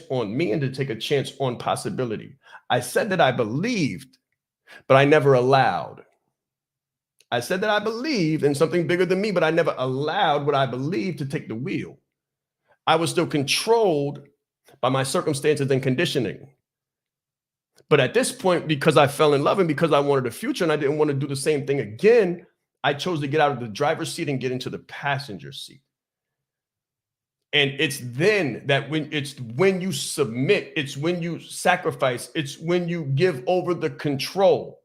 on me and to take a chance on possibility. I said that I believed, but I never allowed. I said that I believed in something bigger than me, but I never allowed what I believed to take the wheel. I was still controlled by my circumstances and conditioning. But at this point, because I fell in love and because I wanted a future and I didn't want to do the same thing again, I chose to get out of the driver's seat and get into the passenger seat. And it's then that when you submit, it's when you sacrifice, it's when you give over the control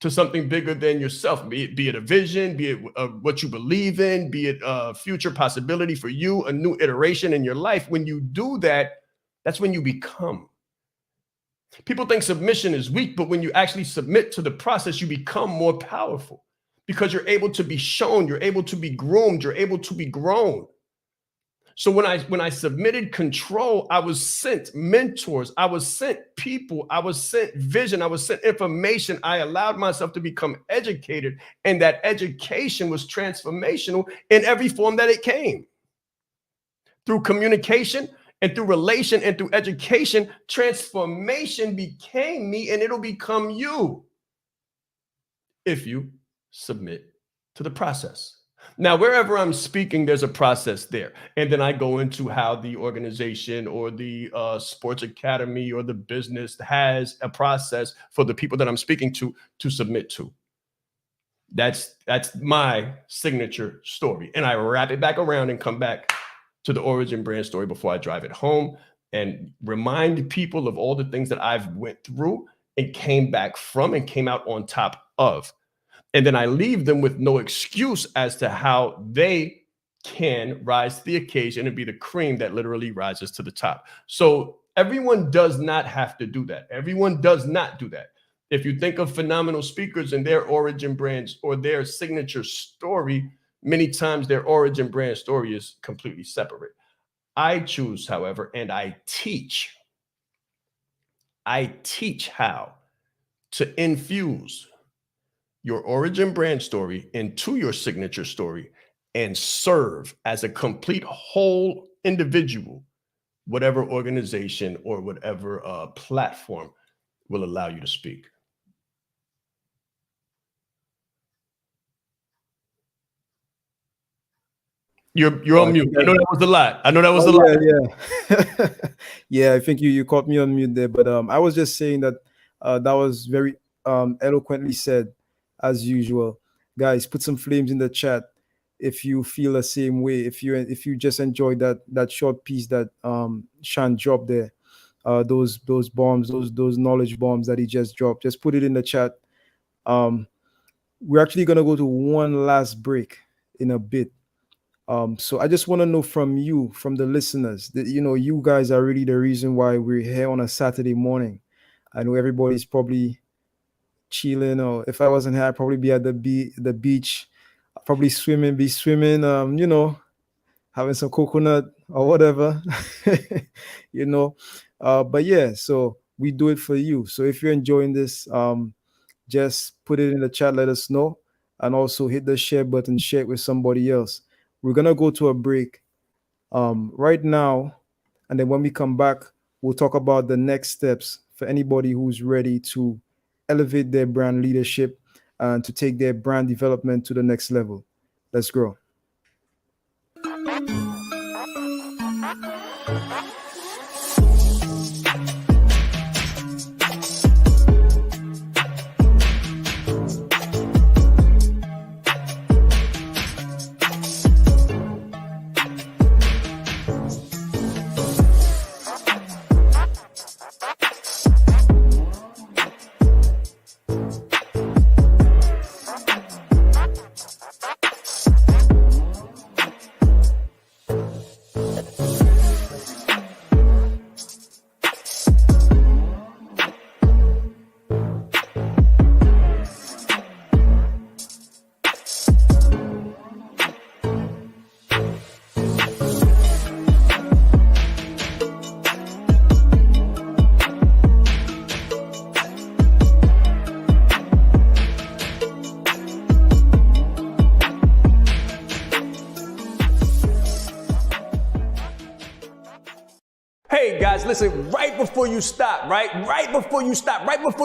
to something bigger than yourself, be it a vision, be it what you believe in, be it a future possibility for you, a new iteration in your life. When you do that, that's when you become. People think submission is weak, but when you actually submit to the process, you become more powerful because you're able to be shown, you're able to be groomed, you're able to be grown. So when I submitted control, I was sent mentors, I was sent people, I was sent vision, I was sent information. I allowed myself to become educated, and that education was transformational in every form that it came. Through communication and through relation and through education, transformation became me and it'll become you if you submit to the process. Now, wherever I'm speaking, there's a process there. And then I go into how the organization or the sports academy or the business has a process for the people that I'm speaking to submit to. That's my signature story. And I wrap it back around and come back to the origin brand story before I drive it home and remind people of all the things that I've went through and came back from and came out on top of. And then I leave them with no excuse as to how they can rise to the occasion and be the cream that literally rises to the top. So everyone does not have to do that. Everyone does not do that. If you think of phenomenal speakers and their origin brands or their signature story, many times their origin brand story is completely separate. I choose, however, and I teach how to infuse your origin brand story into your signature story and serve as a complete whole individual, whatever organization or whatever platform will allow you to speak. You're on mute. I know that was a lot. I know that was a lot. Yeah. Yeah, I think you caught me on mute there, but I was just saying that that was very eloquently said, as usual. Guys, put some flames in the chat if you feel the same way. If you just enjoyed that short piece that Shaan dropped there, those bombs, those knowledge bombs that he just dropped. Just put it in the chat. Um, we're actually gonna go to one last break in a bit. So I just want to know from you, from the listeners, that you guys are really the reason why we're here on a Saturday morning. I know everybody's probably chilling, or if I wasn't here, I'd probably be at the beach, probably be swimming, having some coconut or whatever, you know. But yeah, so we do it for you. So if you're enjoying this, just put it in the chat, let us know, and also hit the share button, share it with somebody else. We're gonna go to a break right now, and then when we come back, we'll talk about the next steps for anybody who's ready to elevate their brand leadership and to take their brand development to the next level. Let's grow. Hey guys, listen, right before you stop, right before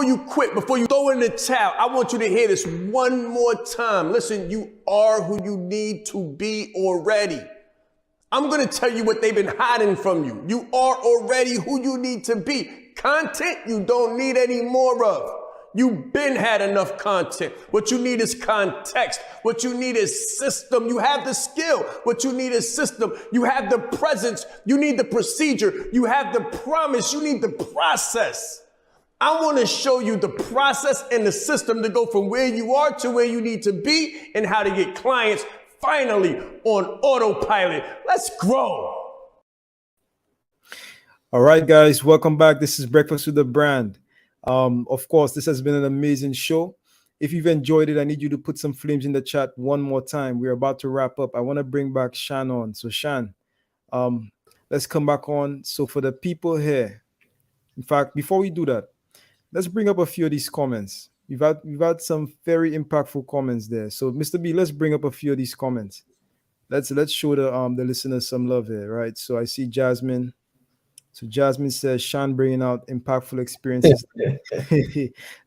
you quit, before you throw in the towel, I want you to hear this one more time. Listen, you are who you need to be already. I'm going to tell you what they've been hiding from you. You are already who you need to be. Content you don't need any more of. You've been had enough content. What you need is context. What you need is system. You have the skill. What you need is system. You have the presence. You need the procedure. You have the promise. You need the process. I want to show you the process and the system to go from where you are to where you need to be and how to get clients finally on autopilot. Let's grow. All right, guys, welcome back. This is Breakfast with the Brand. Of course, this has been an amazing show. If you've enjoyed it, I need you to put some flames in the chat one more time. We're about to wrap up. I want to bring back Shaan on. So Shaan, let's come back on. So for the people here, in fact, before we do that, let's bring up a few of these comments. We've had some very impactful comments there. So Mr. B, let's bring up a few of these comments. Let's show the listeners some love here, right? So I see Jasmine. So Jasmine says Shaan bringing out impactful experiences.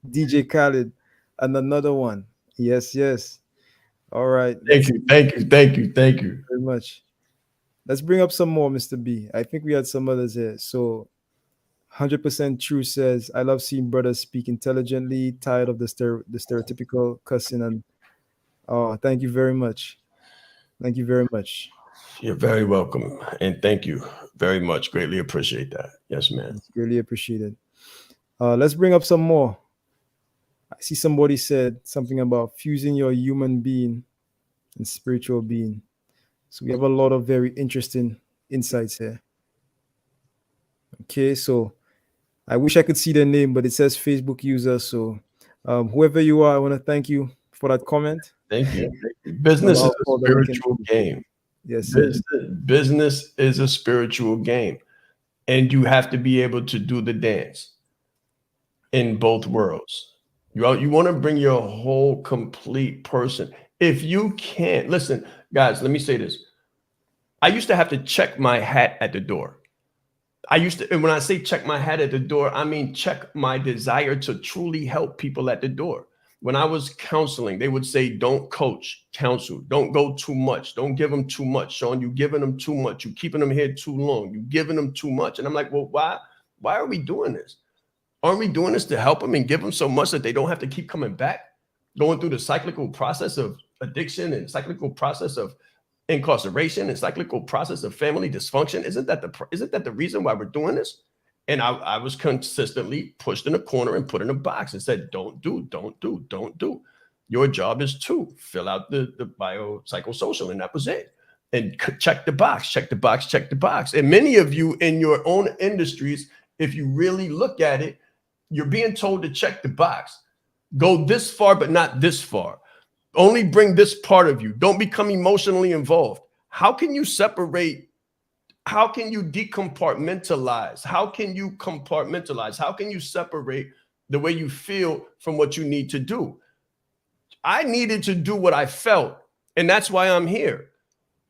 DJ Khaled, and another one. Yes. All right. Thank you Very much. Let's bring up some more, Mr. B. I think we had some others here. So 100% True says, I love seeing brothers speak intelligently, tired of the stereotypical cussing. And oh, thank you very much. Thank you very much. You're very welcome. And thank you very much. Greatly appreciate that. Yes, man. Really appreciate it. Let's bring up some more. I see somebody said something about fusing your human being and spiritual being. So we have a lot of very interesting insights here. Okay, so I wish I could see their name, but it says Facebook user. So whoever you are, I want to thank you for that comment. Thank you. Business is a spiritual game. Yes. Business is a spiritual game. And you have to be able to do the dance in both worlds. You want to bring your whole complete person. If you can't, listen, guys, let me say this. I used to have to check my hat at the door. And when I say check my hat at the door, I mean check my desire to truly help people at the door. When I was counseling, they would say, don't coach, counsel. Don't go too much. Don't give them too much. Sean, you giving them too much. You keeping them here too long. You giving them too much. And I'm like, well, why are we doing this? Aren't we doing this to help them and give them so much that they don't have to keep coming back, going through the cyclical process of addiction and cyclical process of incarceration and cyclical process of family dysfunction? Isn't that the reason why we're doing this? And I was consistently pushed in a corner and put in a box and said, don't do. Your job is to fill out the biopsychosocial, and that was it. And check the box. And many of you in your own industries, if you really look at it, you're being told to check the box. Go this far, but not this far. Only bring this part of you. Don't become emotionally involved. How can you separate? How can you decompartmentalize? How can you compartmentalize? How can you separate the way you feel from what you need to do? I needed to do what I felt, and that's why I'm here,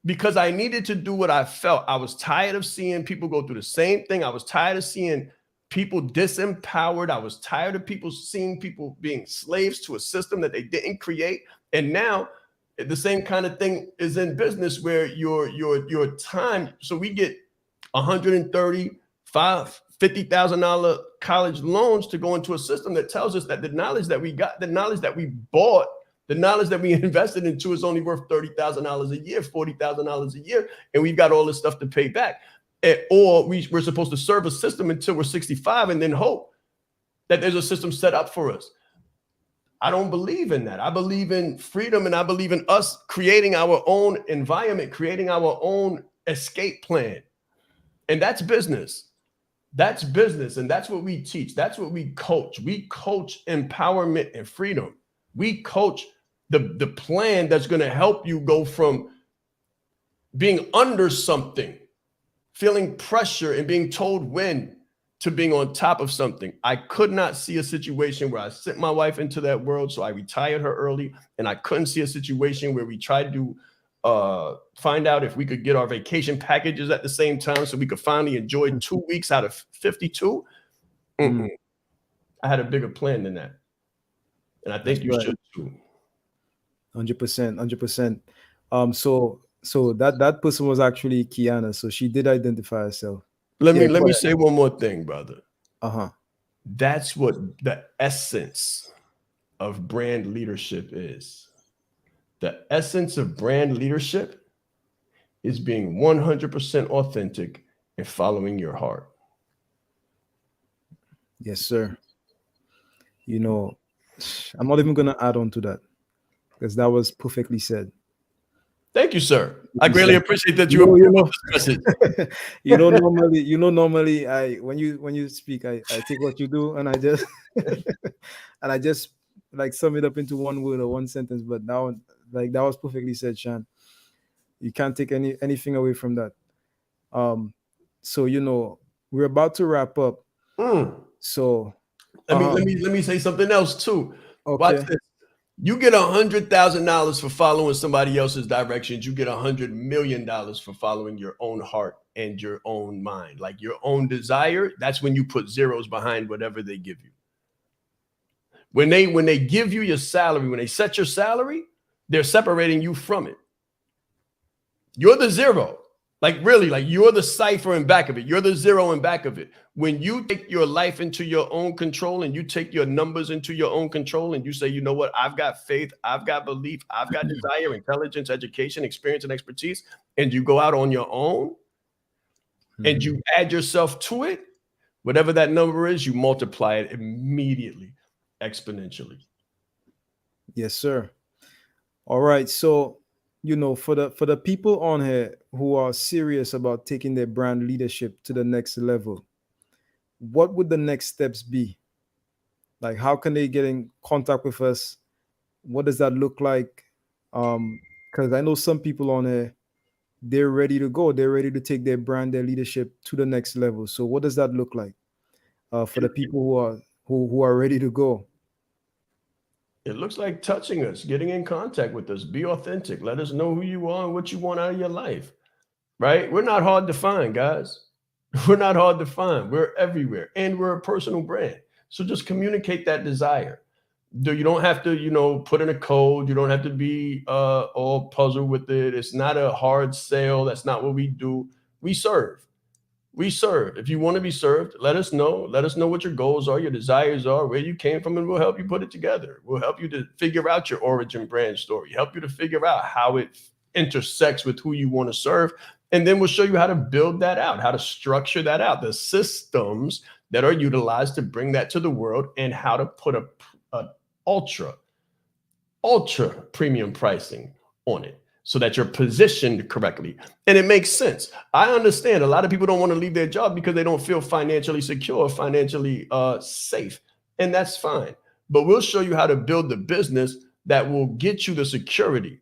because I needed to do what I felt. I was tired of seeing people go through the same thing. I was tired of seeing people disempowered. I was tired of seeing people being slaves to a system that they didn't create. And now the same kind of thing is in business, where your time. So we get $135,000, $50,000 college loans to go into a system that tells us that the knowledge that we got, the knowledge that we bought, the knowledge that we invested into is only worth $30,000 a year, $40,000 a year, and we've got all this stuff to pay back. Or we're supposed to serve a system until we're 65 and then hope that there's a system set up for us. I don't believe in that. I believe in freedom, and I believe in us creating our own environment, creating our own escape plan. And that's business. That's business. And that's what we teach. That's what we coach. We coach empowerment and freedom. We coach the plan that's going to help you go from being under something, feeling pressure and being told when, to being on top of something. I could not see a situation where I sent my wife into that world, so I retired her early, and I couldn't see a situation where we tried to find out if we could get our vacation packages at the same time so we could finally enjoy 2 weeks out of 52. I had a bigger plan than that, and I think you should too. 100%. So that person was actually Kiana. So she did identify herself. Let me say one more thing, brother. That's what the essence of brand leadership is. The essence of brand leadership is being 100% authentic and following your heart. Yes, sir. You know, I'm not even going to add on to that, because that was perfectly said. Thank you, sir. I greatly appreciate that you normally when you speak, I take what you do and I just and I just like sum it up into one word or one sentence. But now, like, that was perfectly said, Shaan. You can't take anything away from that. So we're about to wrap up. So let me say something else too. Okay. Watch this. You get $100,000 for following somebody else's directions. You get $100 million for following your own heart and your own mind, like your own desire. That's when you put zeros behind whatever they give you. When they give you your salary, when they set your salary, they're separating you from it. You're the zero. Like, really, like, you're the cipher in back of it. You're the zero in back of it. When you take your life into your own control and you take your numbers into your own control and you say, you know what, I've got faith, I've got belief, I've got desire, intelligence, education, experience, and expertise, and you go out on your own and you add yourself to it, whatever that number is, you multiply it immediately, exponentially. Yes, sir. All right. So, for the people on here who are serious about taking their brand leadership to the next level, what would the next steps be? Like, how can they get in contact with us? What does that look like? Because I know some people on here, they're ready to go. They're ready to take their brand, their leadership to the next level. So what does that look like for the people who are ready to go? It looks like touching us, getting in contact with us. Be authentic. Let us know who you are and what you want out of your life, right? We're not hard to find, guys. We're not hard to find. We're everywhere, and we're a personal brand. So just communicate that desire. You don't have to, put in a code. You don't have to be all puzzled with it. It's not a hard sale. That's not what we do. We serve. We serve. If you want to be served, let us know. Let us know what your goals are, your desires are, where you came from, and we'll help you put it together. We'll help you to figure out your origin brand story, help you to figure out how it intersects with who you want to serve. And then we'll show you how to build that out, how to structure that out, the systems that are utilized to bring that to the world, and how to put a ultra premium pricing on it so that you're positioned correctly. And it makes sense. I understand a lot of people don't want to leave their job because they don't feel financially secure, financially safe. And that's fine. But we'll show you how to build the business that will get you the security,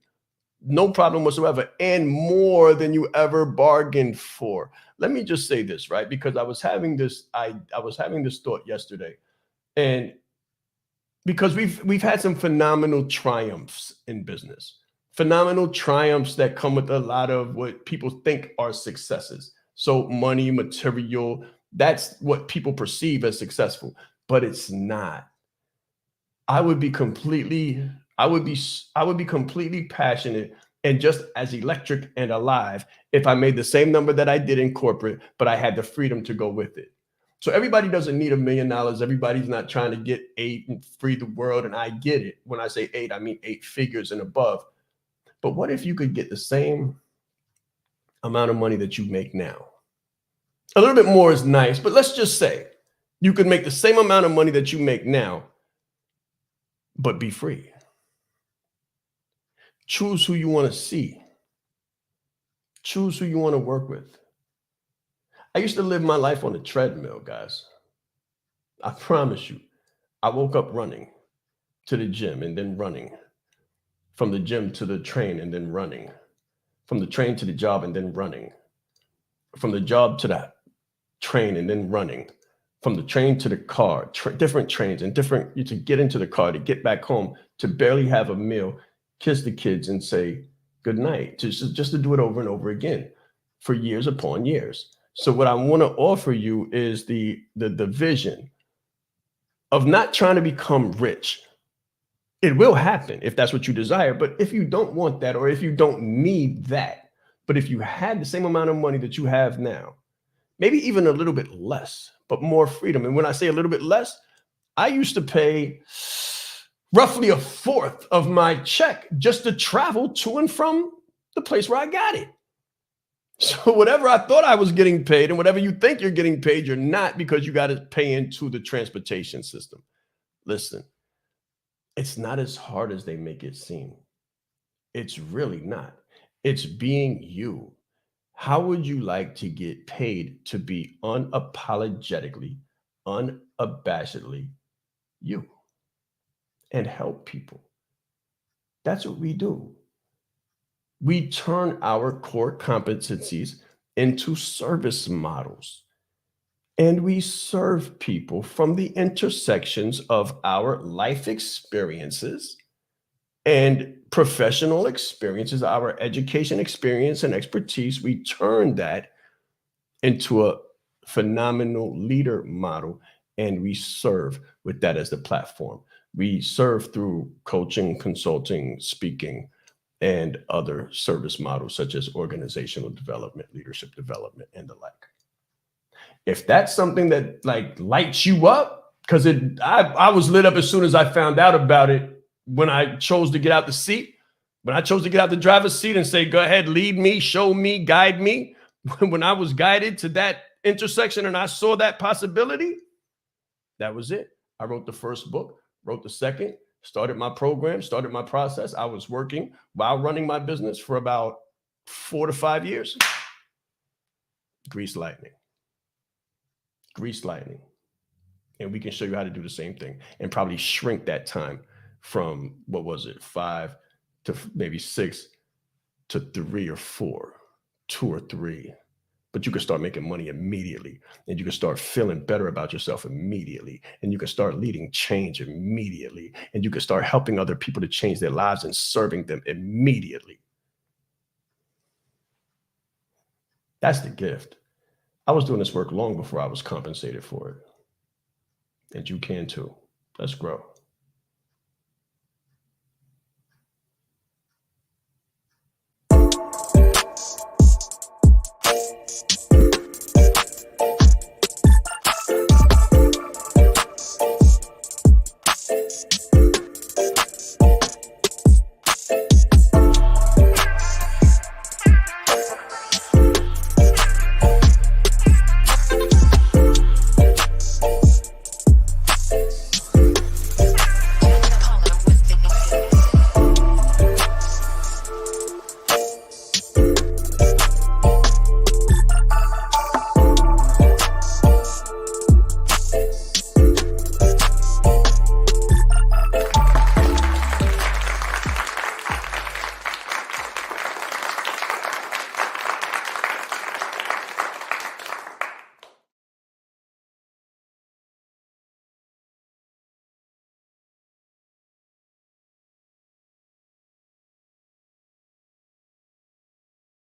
no problem whatsoever, and more than you ever bargained for. Let me just say this, right? Because I was having this thought yesterday, and because we've had some phenomenal triumphs in business, phenomenal triumphs that come with a lot of what people think are successes. So money, material, that's what people perceive as successful, but it's not. I would be completely, I would be completely passionate and just as electric and alive if I made the same number that I did in corporate, but I had the freedom to go with it. So everybody doesn't need $1 million. Everybody's not trying to get 8 and free the world. And I get it. When I say 8, I mean 8 figures and above. But what if you could get the same amount of money that you make now? A little bit more is nice, but let's just say you could make the same amount of money that you make now, but be free. Choose who you want to see. Choose who you want to work with. I used to live my life on a treadmill, guys. I promise you. I woke up running to the gym and then running, from the gym to the train and then running, from the train to the job and then running, from the job to the train and then running, from the train to the car, different trains and different, to get into the car, to get back home, to barely have a meal, kiss the kids and say good night, just to do it over and over again for years upon years. So what I want to offer you is the vision of not trying to become rich. It will happen if that's what you desire. But if you don't want that, or if you don't need that, but if you had the same amount of money that you have now, maybe even a little bit less, but more freedom. And when I say a little bit less, I used to pay roughly a fourth of my check just to travel to and from the place where I got it. So whatever I thought I was getting paid, and whatever you think you're getting paid, you're not, because you got to pay into the transportation system. Listen, it's not as hard as they make it seem. It's really not. It's being you. How would you like to get paid to be unapologetically, unabashedly you and help people? That's what we do. We turn our core competencies into service models, and we serve people from the intersections of our life experiences and professional experiences, our education experience and expertise. We turn that into a phenomenal leader model, and we serve with that as the platform. We serve through coaching, consulting, speaking, and other service models such as organizational development, leadership development, and the like. If that's something that lights you up, because I was lit up as soon as I found out about it, when I chose to get out the seat, when I chose to get out the driver's seat and say, go ahead, lead me, show me, guide me. When I was guided to that intersection and I saw that possibility, that was it. I wrote the first book, wrote the second, started my program, started my process. I was working while running my business for about 4 to 5 years. Grease lightning. And we can show you how to do the same thing and probably shrink that time from, 5 to maybe 6 to 3 or 4, 2 or 3, But you can start making money immediately, and you can start feeling better about yourself immediately, and you can start leading change immediately, and you can start helping other people to change their lives and serving them immediately. That's the gift. I was doing this work long before I was compensated for it. And you can too. Let's grow.